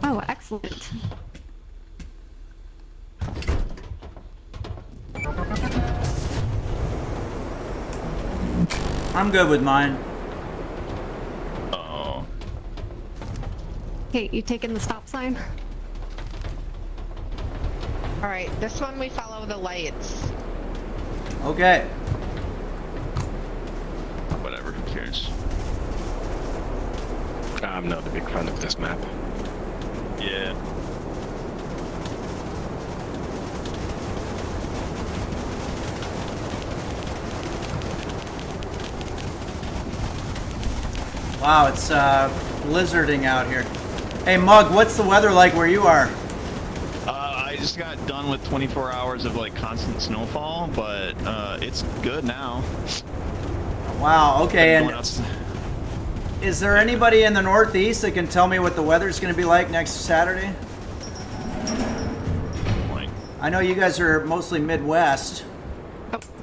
[SPEAKER 15] Oh, excellent.
[SPEAKER 7] I'm good with mine.
[SPEAKER 11] Oh.
[SPEAKER 15] Kate, you taking the stop sign?
[SPEAKER 13] Alright, this one we follow the lights.
[SPEAKER 7] Okay.
[SPEAKER 11] Whatever, who cares?
[SPEAKER 12] I'm not a big fan of this map.
[SPEAKER 11] Yeah.
[SPEAKER 7] Wow, it's blizzarding out here. Hey, Mug, what's the weather like where you are?
[SPEAKER 11] I just got done with 24 hours of like constant snowfall, but it's good now.
[SPEAKER 7] Wow, okay,
[SPEAKER 11] Going
[SPEAKER 7] and
[SPEAKER 11] outside.
[SPEAKER 7] is there anybody in the Northeast that can tell me what the weather's going to be like next Saturday? I know you guys are mostly Midwest.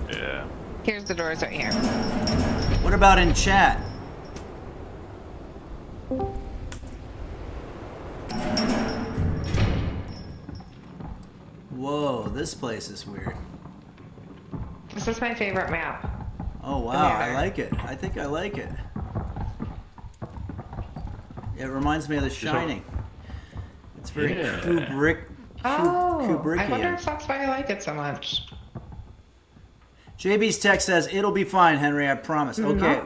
[SPEAKER 11] Yeah.
[SPEAKER 13] Here's the doors right here.
[SPEAKER 7] What about in chat? Whoa, this place is weird.
[SPEAKER 13] This is my favorite map.
[SPEAKER 7] Oh wow, I like it. I think I like it. It reminds me of The Shining. It's very
[SPEAKER 11] Yeah.
[SPEAKER 13] Oh, I wonder
[SPEAKER 7] Kubrickian.
[SPEAKER 13] if that's why I like it so much.
[SPEAKER 7] JB's text says, it'll be fine, Henry, I promise. Okay.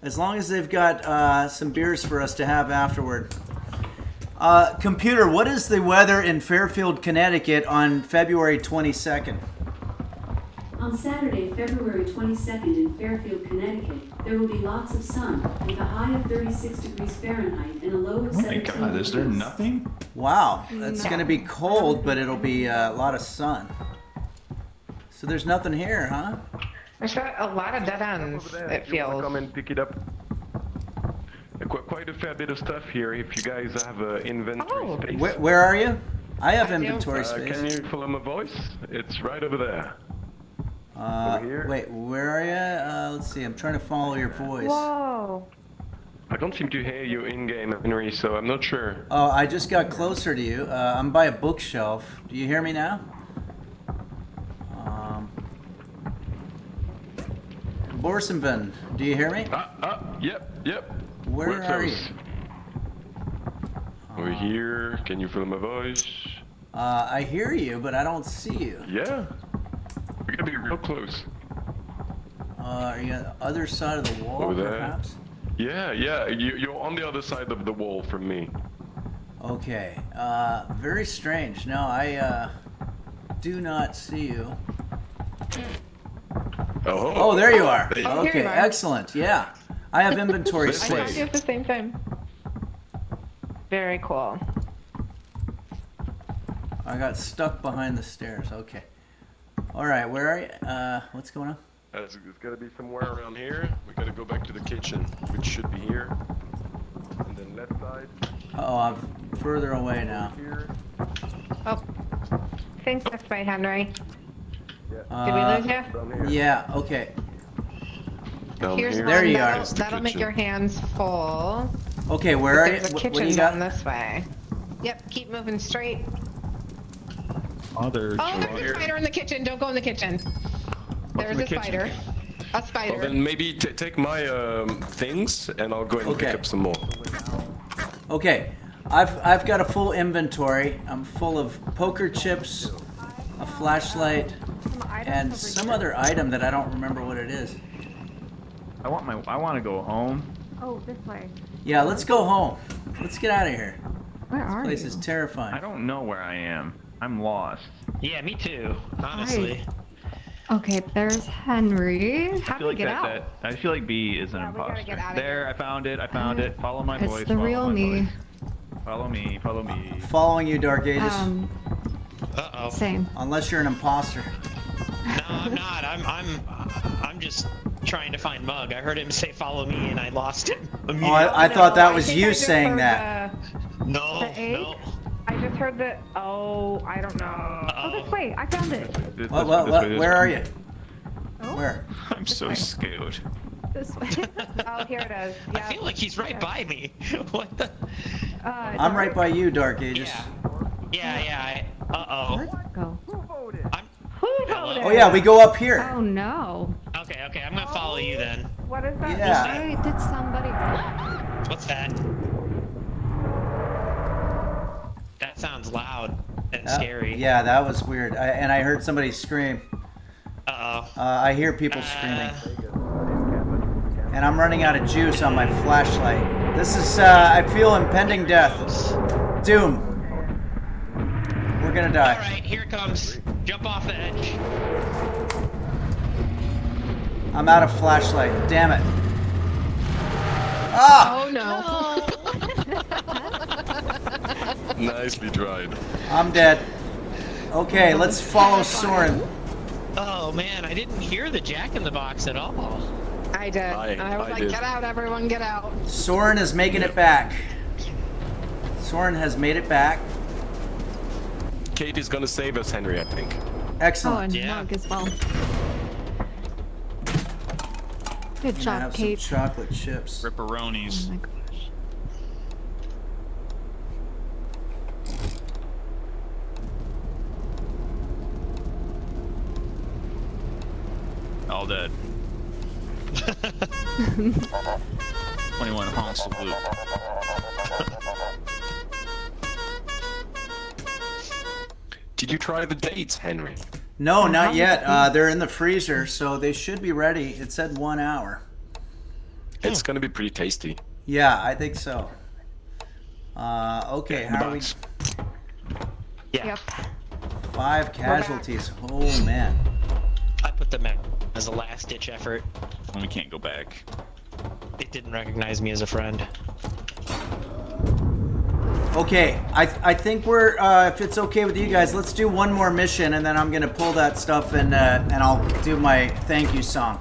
[SPEAKER 7] As long as they've got some beers for us to have afterward. Computer, what is the weather in Fairfield, Connecticut on February 22nd?
[SPEAKER 8] On Saturday, February 22nd in Fairfield, Connecticut, there will be lots of sun, with a high of 36 degrees Fahrenheit and a low of 17 degrees.
[SPEAKER 11] nothing?
[SPEAKER 7] Wow, that's going to be cold, but it'll be a lot of sun. So there's nothing here, huh?
[SPEAKER 13] There's got a lot of dead ends, it feels.
[SPEAKER 12] Come and pick it up. Quite a fair bit of stuff here if you guys have inventory space.
[SPEAKER 7] Where are you? I have inventory space.
[SPEAKER 12] Can you follow my voice? It's right over there. Over here.
[SPEAKER 7] Wait, where are you? Let's see, I'm trying to follow your voice.
[SPEAKER 17] Whoa.
[SPEAKER 12] I don't seem to hear you in-game, Henry, so I'm not sure.
[SPEAKER 7] Oh, I just got closer to you. I'm by a bookshelf. Do you hear me now? Borsenven, do you hear me?
[SPEAKER 12] Yep.
[SPEAKER 7] Where
[SPEAKER 12] We're
[SPEAKER 7] are you?
[SPEAKER 12] close. Over here. Can you follow my voice?
[SPEAKER 7] I hear you, but I don't see you.
[SPEAKER 12] Yeah. We're gonna be real close.
[SPEAKER 7] Are you on the other side of the wall,
[SPEAKER 12] Over there.
[SPEAKER 7] perhaps?
[SPEAKER 12] Yeah. You're on the other side of the wall from me.
[SPEAKER 7] Okay. Very strange. No, I do not see you. Oh, there you are.
[SPEAKER 13] Oh, here
[SPEAKER 7] Okay,
[SPEAKER 13] you are.
[SPEAKER 7] excellent. Yeah. I have inventory
[SPEAKER 13] I found
[SPEAKER 7] space.
[SPEAKER 13] you at the same time. Very cool.
[SPEAKER 7] I got stuck behind the stairs. Okay. All right, where are you? What's going on?
[SPEAKER 12] It's gotta be somewhere around here. We gotta go back to the kitchen, which should be here. And then left side.
[SPEAKER 7] Oh, I'm further away now.
[SPEAKER 13] Oh, I think this way, Henry. Did we lose you?
[SPEAKER 7] Yeah, okay.
[SPEAKER 13] Here's
[SPEAKER 7] here.
[SPEAKER 13] one
[SPEAKER 7] There you
[SPEAKER 13] that'll,
[SPEAKER 7] are.
[SPEAKER 13] that'll make your hands full.
[SPEAKER 7] Okay, where are you?
[SPEAKER 13] There's a
[SPEAKER 7] What
[SPEAKER 13] kitchen
[SPEAKER 7] do you
[SPEAKER 13] down
[SPEAKER 7] got?
[SPEAKER 13] this way. Yep, keep moving straight.
[SPEAKER 11] Other
[SPEAKER 13] Oh, there's a spider in the kitchen. Don't go in the kitchen. There's
[SPEAKER 12] in
[SPEAKER 13] a
[SPEAKER 12] the kitchen?
[SPEAKER 13] spider. A spider.
[SPEAKER 12] Well, then maybe take my things and I'll go and pick up some more.
[SPEAKER 7] Okay, I've got a full inventory. I'm full of poker chips, a flashlight, and some other item that I don't remember what it is.
[SPEAKER 19] I want to go home.
[SPEAKER 17] Oh, this way.
[SPEAKER 7] Yeah, let's go home. Let's get out of here.
[SPEAKER 17] Where are
[SPEAKER 7] This place
[SPEAKER 17] you?
[SPEAKER 7] is terrifying.
[SPEAKER 19] I don't know where I am. I'm lost.
[SPEAKER 14] Yeah, me too, honestly.
[SPEAKER 15] Okay, there's Henry.
[SPEAKER 19] I
[SPEAKER 15] How do
[SPEAKER 19] feel
[SPEAKER 15] we
[SPEAKER 19] like
[SPEAKER 15] get out?
[SPEAKER 19] I feel like B is an imposter.
[SPEAKER 13] get out of
[SPEAKER 19] There, I found it. Follow my
[SPEAKER 15] It's
[SPEAKER 19] voice.
[SPEAKER 15] the
[SPEAKER 19] follow
[SPEAKER 15] real
[SPEAKER 19] my
[SPEAKER 15] me.
[SPEAKER 19] voice. Follow me, follow me.
[SPEAKER 7] Following you, Dark Ages.
[SPEAKER 14] Uh-oh.
[SPEAKER 13] Same.
[SPEAKER 7] Unless you're an imposter.
[SPEAKER 14] No, I'm not. I'm just trying to find Mug. I heard him say follow me and I lost him immediately.
[SPEAKER 7] Oh, I thought that was you saying that.
[SPEAKER 14] No,
[SPEAKER 17] The egg?
[SPEAKER 14] no.
[SPEAKER 17] I just heard the. Oh, I don't know. Oh, this way. I found it.
[SPEAKER 7] What? Where are you? Where?
[SPEAKER 11] I'm so scared.
[SPEAKER 17] This way. Oh, here it is. Yeah.
[SPEAKER 14] I feel like he's right by me. What the?
[SPEAKER 7] I'm right by you, Dark Ages.
[SPEAKER 14] Yeah. Uh-oh.
[SPEAKER 13] Go.
[SPEAKER 17] Who voted?
[SPEAKER 7] Oh yeah, we go up here.
[SPEAKER 13] Oh no.
[SPEAKER 14] Okay, I'm gonna follow you then.
[SPEAKER 17] What is that?
[SPEAKER 7] Yeah.
[SPEAKER 13] Hey, did somebody?
[SPEAKER 14] What's that? That sounds loud and scary.
[SPEAKER 7] Yeah, that was weird. And I heard somebody scream.
[SPEAKER 14] Uh-oh.
[SPEAKER 7] I hear people screaming. And I'm running out of juice on my flashlight. This is, I feel impending death. Doom. We're gonna die.
[SPEAKER 14] Alright, here it comes. Jump off the edge.
[SPEAKER 7] I'm out of flashlight. Damn it. Ah!
[SPEAKER 13] Oh no.
[SPEAKER 12] Nicely tried.
[SPEAKER 7] I'm dead. Okay, let's follow Soren.
[SPEAKER 14] Oh man, I didn't hear the Jack in the Box at all.
[SPEAKER 13] I did. And I was like, get out, everyone, get out.
[SPEAKER 7] Soren is making it back. Soren has made it back.
[SPEAKER 12] Kate is gonna save us, Henry, I think.
[SPEAKER 7] Excellent.
[SPEAKER 13] Oh, and Mug as well. Good
[SPEAKER 7] Gonna
[SPEAKER 13] job,
[SPEAKER 7] have
[SPEAKER 13] Kate.
[SPEAKER 7] some chocolate chips.
[SPEAKER 11] Ripperonis.
[SPEAKER 13] Oh my gosh.
[SPEAKER 11] All dead. 21 haunts of blue.
[SPEAKER 12] Did you try the dates, Henry?
[SPEAKER 7] No, not yet. They're in the freezer, so they should be ready. It said 1 hour.
[SPEAKER 12] It's gonna be pretty tasty.
[SPEAKER 7] Yeah, I think so. Okay, how are we?
[SPEAKER 14] Yeah.
[SPEAKER 13] Yep.
[SPEAKER 7] 5 casualties. Oh man.
[SPEAKER 14] I put them in as a last-ditch effort.
[SPEAKER 11] We can't go back.
[SPEAKER 14] It didn't recognize me as a friend.
[SPEAKER 7] Okay, I think we're if it's okay with you guys, let's do one more mission, and then I'm gonna pull that stuff and I'll do my thank you song.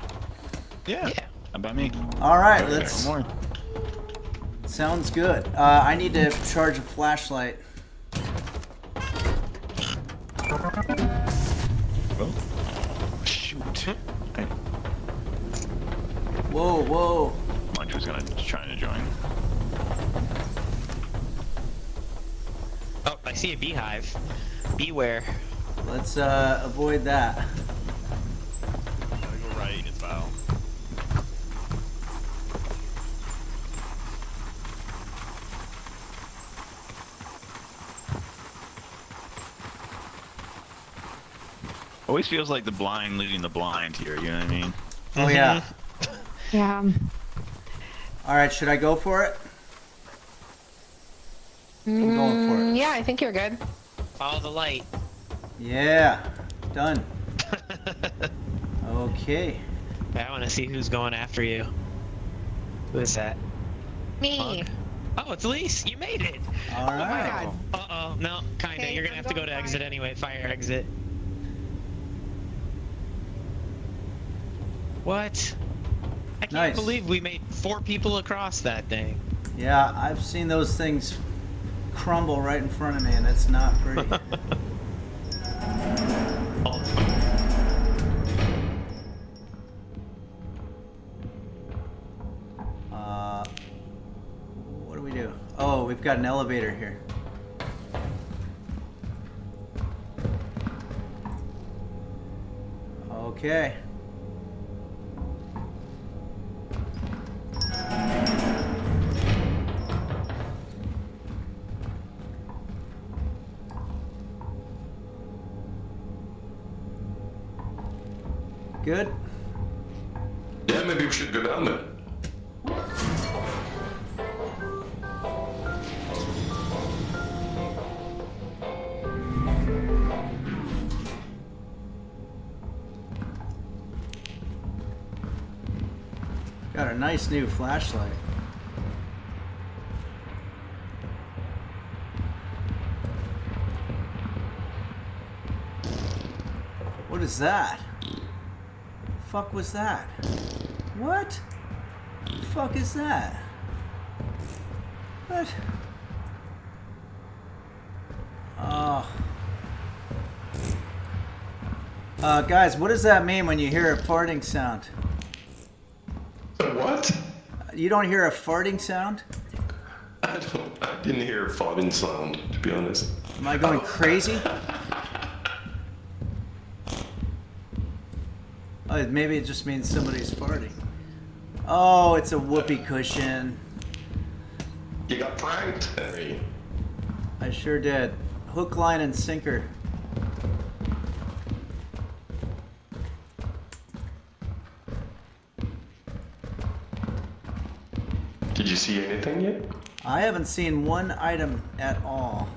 [SPEAKER 11] Yeah. How about me?
[SPEAKER 7] All right,
[SPEAKER 11] Okay,
[SPEAKER 7] let's.
[SPEAKER 11] more.
[SPEAKER 7] Sounds good. I need to charge a flashlight.
[SPEAKER 11] Oh, shoot. Okay.
[SPEAKER 7] Whoa, whoa.
[SPEAKER 11] Munch was trying to join.
[SPEAKER 14] Oh, I see a beehive. Beware.
[SPEAKER 7] Let's avoid that.
[SPEAKER 11] Gotta go right, it's Val. Always feels like the blind leading the blind here, you know what I mean?
[SPEAKER 7] Oh yeah.
[SPEAKER 13] Yeah.
[SPEAKER 7] All right, should I go for it? I'm going for it.
[SPEAKER 13] Yeah, I think you're good.
[SPEAKER 14] Follow the light.
[SPEAKER 7] Yeah, done. Okay.
[SPEAKER 14] I want to see who's going after you. Who is that?
[SPEAKER 13] Me.
[SPEAKER 14] Oh, it's Elise. You made it.
[SPEAKER 7] All
[SPEAKER 14] Oh my
[SPEAKER 7] right.
[SPEAKER 14] god. Uh-oh. No, kinda.
[SPEAKER 13] Okay,
[SPEAKER 14] You're gonna
[SPEAKER 13] I'm
[SPEAKER 14] have to go
[SPEAKER 13] going
[SPEAKER 14] to
[SPEAKER 13] fire.
[SPEAKER 14] exit anyway. Fire exit. What? I can't
[SPEAKER 7] Nice.
[SPEAKER 14] believe we made 4 people across that thing.
[SPEAKER 7] Yeah, I've seen those things crumble right in front of me, and it's not pretty. What do we do? Oh, we've got an elevator here. Okay. Good.
[SPEAKER 12] Yeah, maybe we should go down there.
[SPEAKER 7] Got a nice new flashlight. What is that? Fuck was that? What? The fuck is that? What? Oh. Guys, what does that mean when you hear a farting sound?
[SPEAKER 20] What?
[SPEAKER 7] You don't hear a farting sound?
[SPEAKER 20] I didn't hear a farting sound, to be honest.
[SPEAKER 7] Am I going crazy? Oh, maybe it just means somebody's farting. Oh, it's a whoopee cushion.
[SPEAKER 20] You got pranked, Henry.
[SPEAKER 7] I sure did. Hook, line, and sinker.
[SPEAKER 20] Did you see anything yet?
[SPEAKER 7] I haven't seen one item at all.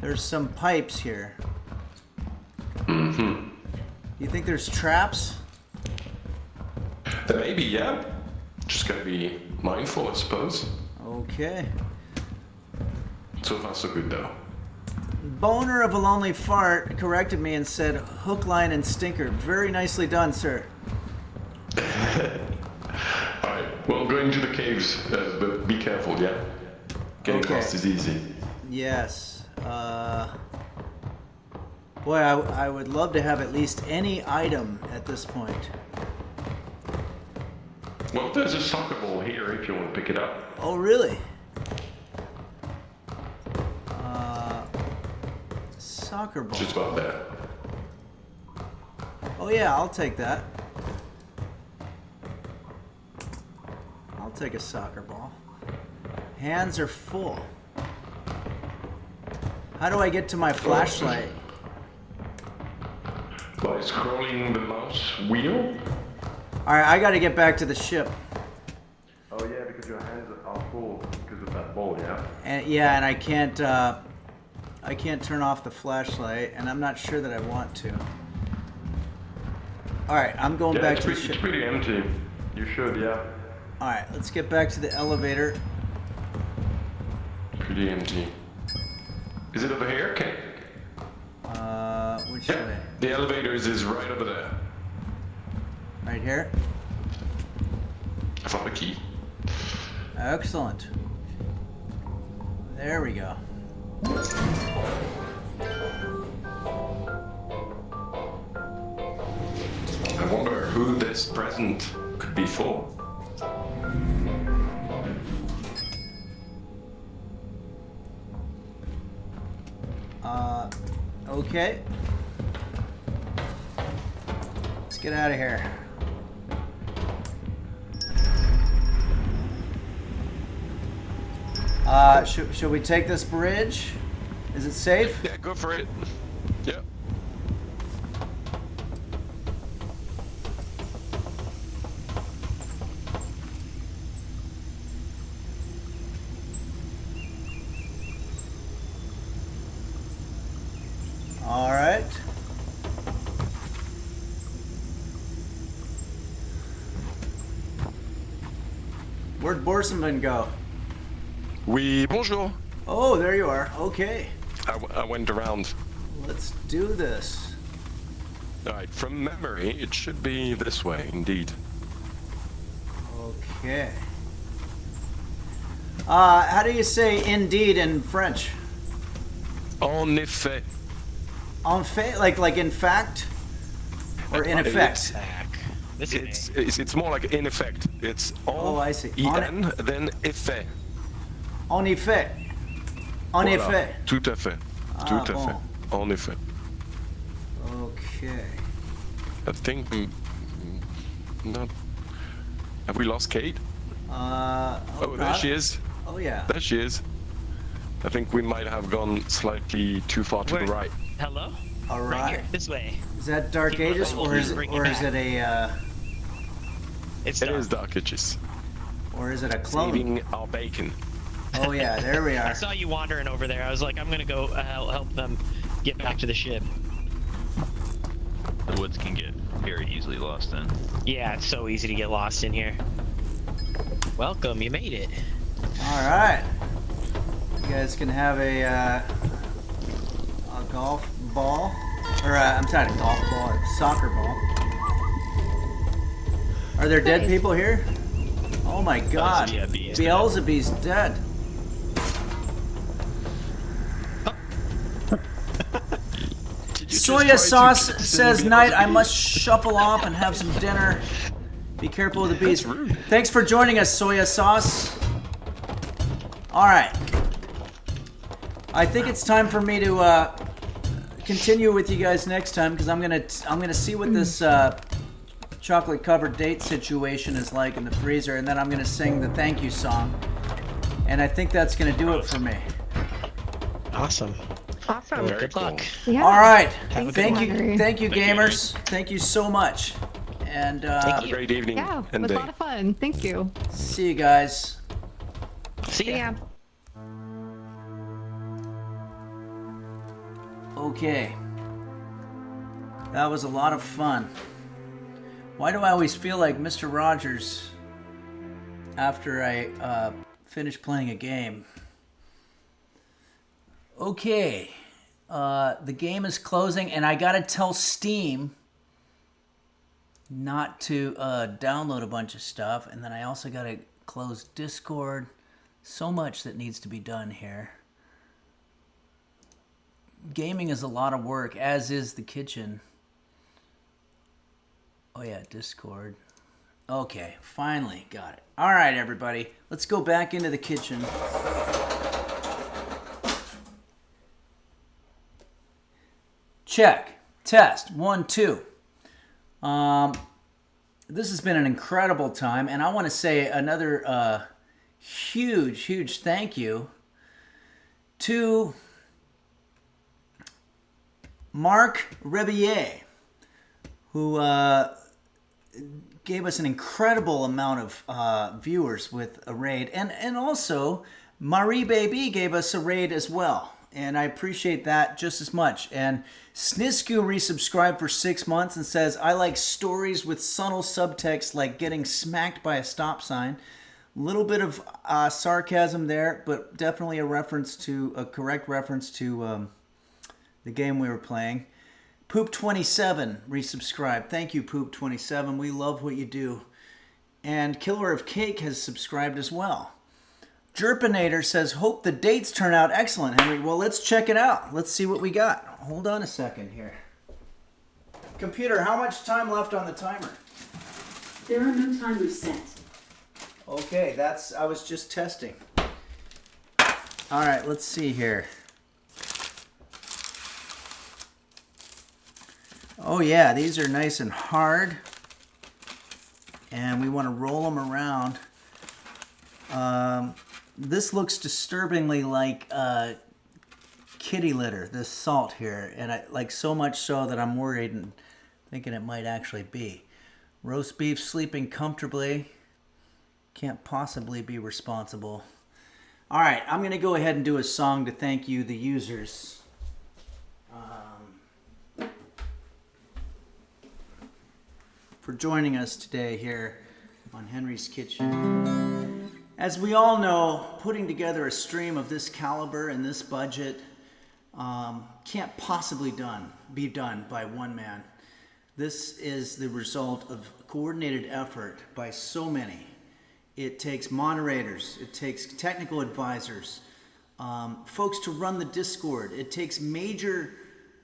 [SPEAKER 7] There's some pipes here.
[SPEAKER 20] Mm-hmm.
[SPEAKER 7] You think there's traps?
[SPEAKER 20] Maybe, yeah. Just gotta be mindful, I suppose.
[SPEAKER 7] Okay.
[SPEAKER 20] So far, so good, though.
[SPEAKER 7] Boner of a Lonely Fart corrected me and said hook, line, and stinker. Very nicely done, sir.
[SPEAKER 20] Alright, well, going to the caves, but be careful, yeah? Getting lost is easy.
[SPEAKER 7] Yes. Boy, I would love to have at least any item at this point.
[SPEAKER 20] Well, there's a soccer ball here if you want to pick it up.
[SPEAKER 7] Oh, really? Soccer ball.
[SPEAKER 20] Just about there.
[SPEAKER 7] Oh yeah, I'll take that. I'll take a soccer ball. Hands are full. How do I get to my flashlight?
[SPEAKER 20] By scrolling the mouse wheel?
[SPEAKER 7] Alright, I gotta get back to the ship.
[SPEAKER 20] Oh yeah, because your hands are full because of that ball, yeah?
[SPEAKER 7] And I can't turn off the flashlight, and I'm not sure that I want to. Alright, I'm going back to the ship.
[SPEAKER 20] It's pretty empty. You should, yeah.
[SPEAKER 7] Alright, let's get back to the elevator.
[SPEAKER 20] Pretty empty. Is it over here? Okay.
[SPEAKER 7] Which way?
[SPEAKER 20] The elevator is right over there.
[SPEAKER 7] Right here?
[SPEAKER 20] I found the key.
[SPEAKER 7] Excellent. There we go.
[SPEAKER 20] I wonder who this present could be for.
[SPEAKER 7] Okay. Let's get out of here. Should we take this bridge? Is it safe?
[SPEAKER 20] Yeah, go for it. Yeah.
[SPEAKER 7] All right. Where'd Borsenman go?
[SPEAKER 20] Oui, bonjour.
[SPEAKER 7] Oh, there you are. Okay.
[SPEAKER 20] I went around.
[SPEAKER 7] Let's do this.
[SPEAKER 20] Alright, from memory, it should be this way, indeed.
[SPEAKER 7] Okay. How do you say indeed in French?
[SPEAKER 20] En effet.
[SPEAKER 7] En fait? Like in fact? Or in effect?
[SPEAKER 20] It's more like in effect. It's
[SPEAKER 7] oh, I see.
[SPEAKER 20] En, then effet.
[SPEAKER 7] En effet. En
[SPEAKER 20] Voilà.
[SPEAKER 7] effet.
[SPEAKER 20] Tout à fait. Tout à fait. En effet.
[SPEAKER 7] Okay.
[SPEAKER 20] I think not. Have we lost Kate? Oh, there she is.
[SPEAKER 7] Oh yeah.
[SPEAKER 20] There she is. I think we might have gone slightly too far to the right.
[SPEAKER 14] Hello?
[SPEAKER 7] All
[SPEAKER 14] Right
[SPEAKER 7] right.
[SPEAKER 14] here, this way.
[SPEAKER 7] Is that Dark
[SPEAKER 14] Keep
[SPEAKER 7] Ages
[SPEAKER 14] rolling,
[SPEAKER 7] or is
[SPEAKER 14] bring
[SPEAKER 7] it
[SPEAKER 14] it
[SPEAKER 7] a
[SPEAKER 14] It's
[SPEAKER 20] It is Dark Ages.
[SPEAKER 7] or is it a clone?
[SPEAKER 20] Saving our bacon.
[SPEAKER 7] Oh yeah, there we
[SPEAKER 14] I
[SPEAKER 7] are.
[SPEAKER 14] saw you wandering over there. I was like, I'm gonna go help them get back to the ship.
[SPEAKER 19] The woods can get very easily lost in.
[SPEAKER 14] Yeah, it's so easy to get lost in here. Welcome, you made it.
[SPEAKER 7] All right. You guys can have a golf ball. Or I'm talking golf ball or soccer ball. Are there dead people here? Oh my God! Beelzebu's dead. Soya sauce says, "Night. I must shuffle off and have some dinner. Be careful with the bees." Thanks for joining us, Soya sauce. All right. I think it's time for me to continue with you guys next time because I'm gonna see what this chocolate covered date situation is like in the freezer, and then I'm gonna sing the thank you song, and I think that's gonna do it for me.
[SPEAKER 14] Awesome.
[SPEAKER 13] Awesome.
[SPEAKER 14] Well, good luck.
[SPEAKER 13] Yeah.
[SPEAKER 7] All right.
[SPEAKER 13] Thank
[SPEAKER 7] Thank you, gamers. Thank you so much. And
[SPEAKER 20] Have a great evening
[SPEAKER 13] Yeah, it
[SPEAKER 20] and
[SPEAKER 13] was a
[SPEAKER 20] day.
[SPEAKER 13] lot of fun. Thank you.
[SPEAKER 7] See you guys.
[SPEAKER 14] See ya.
[SPEAKER 7] Okay. That was a lot of fun. Why do I always feel like Mr. Rogers after I finish playing a game? Okay. The game is closing, and I gotta tell Steam not to download a bunch of stuff, and then I also gotta close Discord. So much that needs to be done here. Gaming is a lot of work, as is the kitchen. Oh yeah, Discord. Okay, finally got it. All right, everybody, let's go back into the kitchen. Check. Test. 1, 2. This has been an incredible time, and I want to say another huge thank you to Mark Rebillet, who gave us an incredible amount of viewers with a raid, and also Marie Baby gave us a raid as well. And I appreciate that just as much. And Snisku resubscribed for 6 months and says, "I like stories with subtle subtext like getting smacked by a stop sign." A little bit of sarcasm there, but definitely a correct reference to the game we were playing. Poop27 resubscribed. Thank you, Poop27. We love what you do. And Killer of Cake has subscribed as well. Jerpinator says, "Hope the dates turn out excellent, Henry." Well, let's check it out. Let's see what we got. Hold on a second here. Computer, how much time left on the timer?
[SPEAKER 8] There are no timers set.
[SPEAKER 7] Okay, I was just testing. All right, let's see here. Oh yeah, these are nice and hard. And we want to roll them around. This looks disturbingly like kitty litter, this salt here, and I like so much so that I'm worried and thinking it might actually be. Roast beef sleeping comfortably. Can't possibly be responsible. All right, I'm going to go ahead and do a song to thank you, the users. For joining us today here on Henry's Kitchen. As we all know, putting together a stream of this caliber and this budget can't possibly be done by one man. This is the result of coordinated effort by so many. It takes moderators, it takes technical advisors, folks to run the Discord. It takes major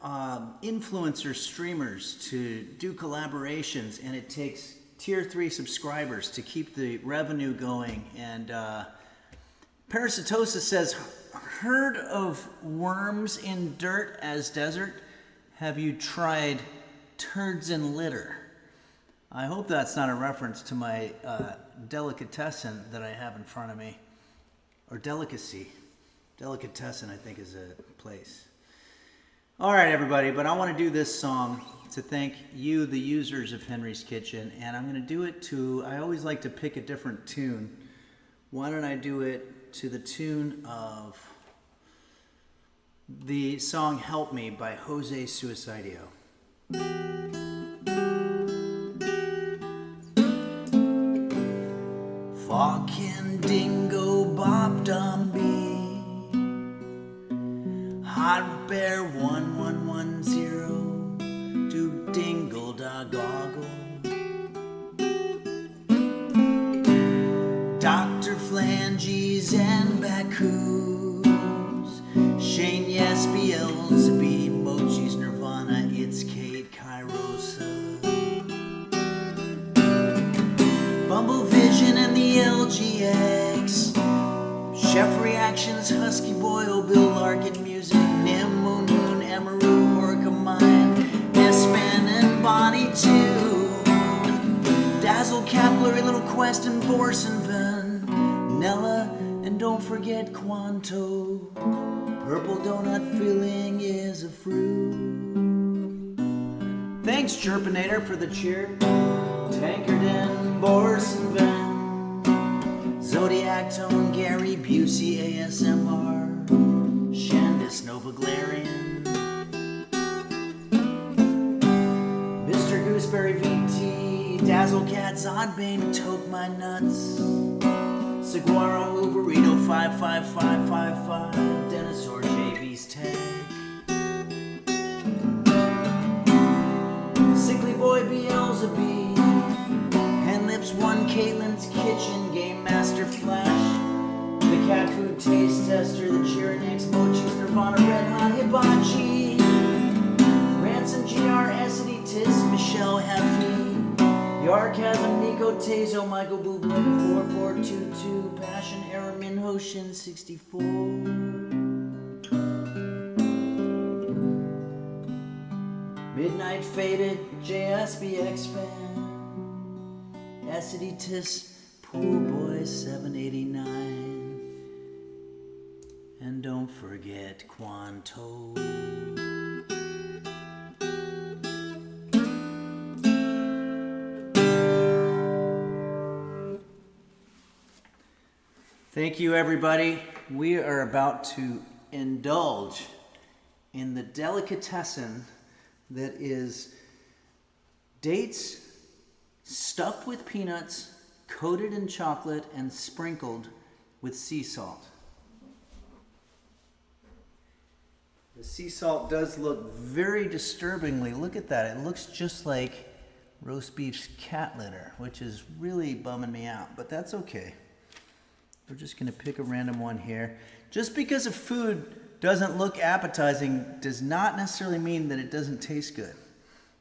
[SPEAKER 7] influencer streamers to do collaborations, and it takes Tier 3 subscribers to keep the revenue going. And Parasitosis says, "Heard of worms in dirt as desert? Have you tried turds in litter?" I hope that's not a reference to my delicatessen that I have in front of me. Or delicacy. Delicatessen, I think, is a place. All right, everybody, but I want to do this song to thank you, the users of Henry's Kitchen, and I'm going to do it to, I always like to pick a different tune. Why don't I do it to the tune of the song Help Me by Jose Suicidio. Fucking dingo Bob Dumby, Hot Bear 1110.
[SPEAKER 1] dingle da goggle. Dr. Flanges and Bacchus, Shane Yes, Beelzebub, Mochi's Nirvana, it's Kate Kairosa. Bumble Vision and the LGX, Chef Reactions, Husky Boyle, Bill Larkin Music, Nim, Moon, Moon, Emaru, Orca Mine, S-Man and Bonnie 2, Dazzle, Capillary, Little Quest and Borsonvan, Nella, and don't forget Quanto. Purple donut filling is a fruit. Thanks, Chirpinator, for the cheer. Tankard and Borsonvan, Zodiac Tone, Gary Busey, ASMR, Shandis, Nova Glarian, Mr. Gooseberry VT, Dazzle Cat, Zodbane, Toke My Nuts, Saguaro, Uberito, 55555, Dinosaur, JV's Tag, Sickly Boy, Beelzebub, Hen Lips 1, Caitlin's Kitchen, Game Master Flash, the Cat Food Taste Tester, the Chironix, Mochi's Nirvana, Red Hot Hibachi, Ransom, GR, Essity, Tis, Michelle Heffy, Yarchasm, Nico Tezo, Michael Bublé, 4422, Passion, Aramin, Hoshin, 64. Midnight Faded, JSBX Fan, Essity Tis, Pool Boy 789, and don't forget Quanto. Thank you, everybody. We are about to indulge in the delicatessen that is dates stuffed with peanuts, coated in chocolate, and sprinkled with sea salt. The sea salt does look very disturbingly. Look at that. It looks just like roast beef's cat litter, which is really bumming me out, but that's okay. We're just going to pick a random one here. Just because a food doesn't look appetizing does not necessarily mean that it doesn't taste good.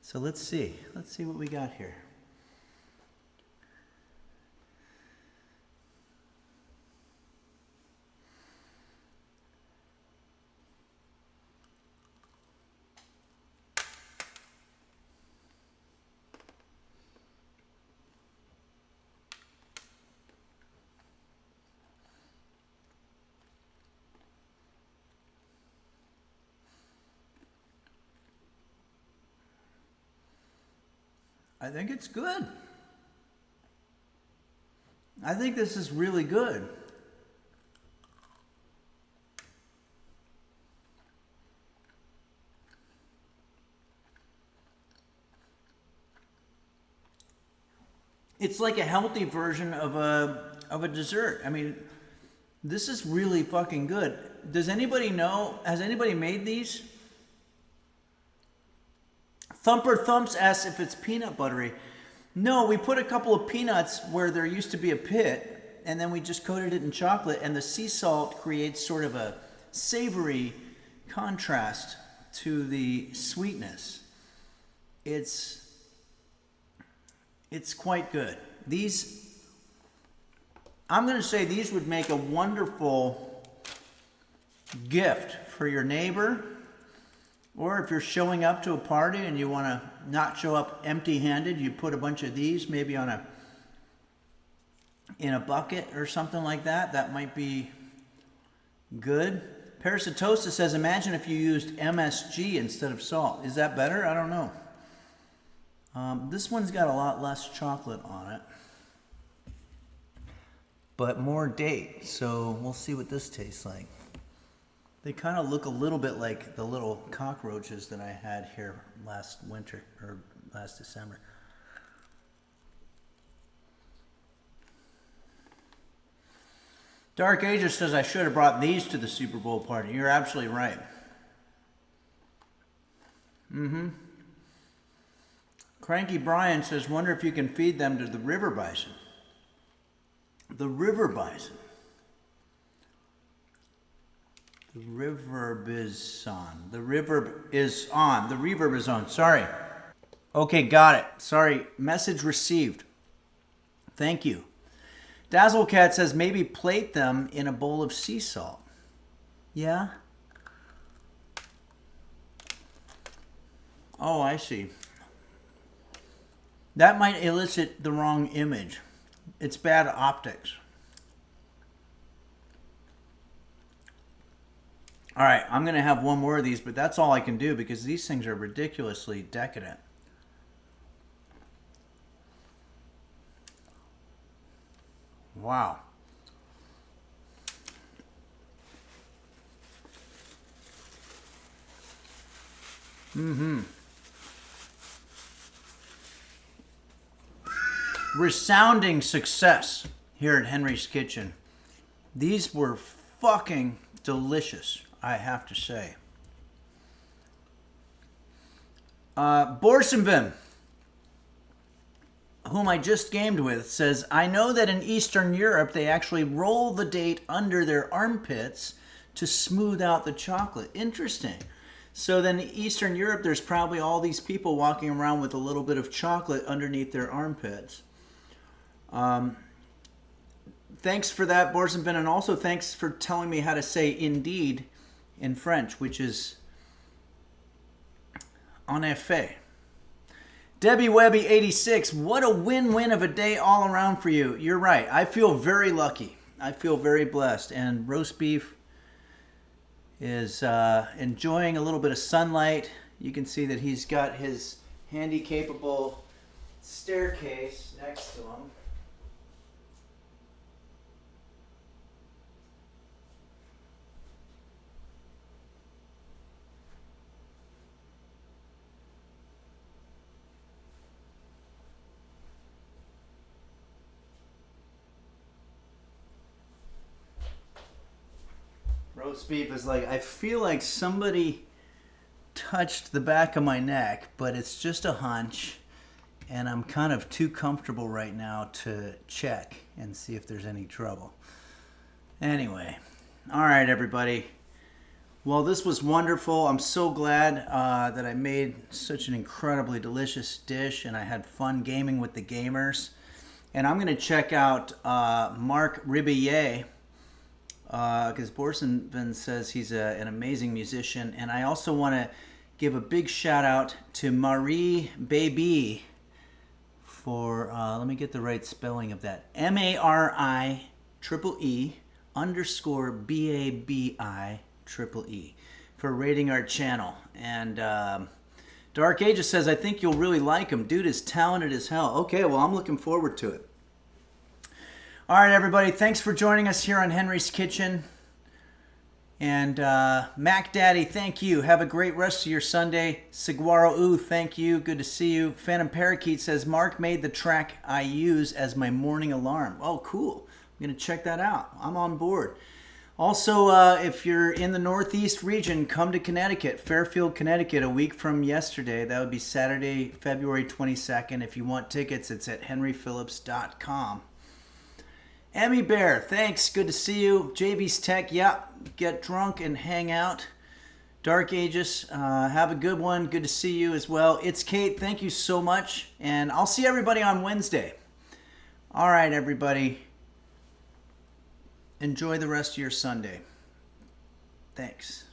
[SPEAKER 1] So let's see. Let's see what we got here. I think it's good. I think this is really good. It's like a healthy version of a dessert. I mean, this is really fucking good. Does anybody know, has anybody made these? Thumper Thumps asks if it's peanut buttery. No, we put a couple of peanuts where there used to be a pit, and then we just coated it in chocolate, and the sea salt creates sort of a savory contrast to the sweetness. It's quite good. These, I'm going to say these would make a wonderful gift for your neighbor. Or if you're showing up to a party and you want to not show up empty-handed, you put a bunch of these maybe in a bucket or something like that. That might be good. Parasitosa says, imagine if you used MSG instead of salt. Is that better? I don't know. This one's got a lot less chocolate on it, but more date. So we'll see what this tastes like. They kind of look a little bit like the little cockroaches that I had here last winter, or last December. Dark Ages says I should have brought these to the Super Bowl party. You're absolutely right.
[SPEAKER 7] Cranky Brian says, wonder if you can feed them to the river bison. The river bison. The reverb is on. The reverb is on. The reverb is on. Sorry. Okay, got it. Sorry. Message received. Thank you. Dazzlecat says maybe plate them in a bowl of sea salt. Yeah? Oh, I see. That might elicit the wrong image. It's bad optics. All right, I'm going to have one more of these, but that's all I can do because these things are ridiculously decadent. Wow. Resounding success here at Henry's Kitchen. These were fucking delicious, I have to say. Borsenvin, whom I just gamed with, says, I know that in Eastern Europe they actually roll the date under their armpits to smooth out the chocolate. Interesting. So then in Eastern Europe there's probably all these people walking around with a little bit of chocolate underneath their armpits. Thanks for that, Borsenvin, and also thanks for telling me how to say indeed in French, which is en effet. Debbie Webby 86, what a win-win of a day all around for you. You're right. I feel very lucky. I feel very blessed. And roast beef is enjoying a little bit of sunlight. You can see that he's got his handy-capable staircase next to him. Roast beef is like, I feel like somebody touched the back of my neck, but it's just a hunch, and I'm kind of too comfortable right now to check and see if there's any trouble. Anyway, all right, everybody. Well, this was wonderful. I'm so glad that I made such an incredibly delicious dish, and I had fun gaming with the gamers. And I'm going to check out Marc Ribeyer, because Borsenvin says he's an amazing musician. And I also want to give a big shout out to Marie Baby for, let me get the right spelling of that, MARIEE_BABI for rating our channel. And Dark Ages says, I think you'll really like him. Dude is talented as hell. Okay, well, I'm looking forward to it. All right, everybody. Thanks for joining us here on Henry's Kitchen. And Mac Daddy, thank you. Have a great rest of your Sunday. Saguaro Ooh, thank you. Good to see you. Phantom Parakeet says, Mark made the track I use as my morning alarm. Oh, cool. I'm going to check that out. I'm on board. Also, if you're in the Northeast region, come to Connecticut, Fairfield, Connecticut, a week from yesterday. That would be Saturday, February 22nd. If you want tickets, it's at henryphillips.com. Emmy Bear, thanks. Good to see you. JV's Tech, get drunk and hang out. Dark Ages, have a good one. Good to see you as well. It's Kate, thank you so much. And I'll see everybody on Wednesday. All right, everybody. Enjoy the rest of your Sunday. Thanks.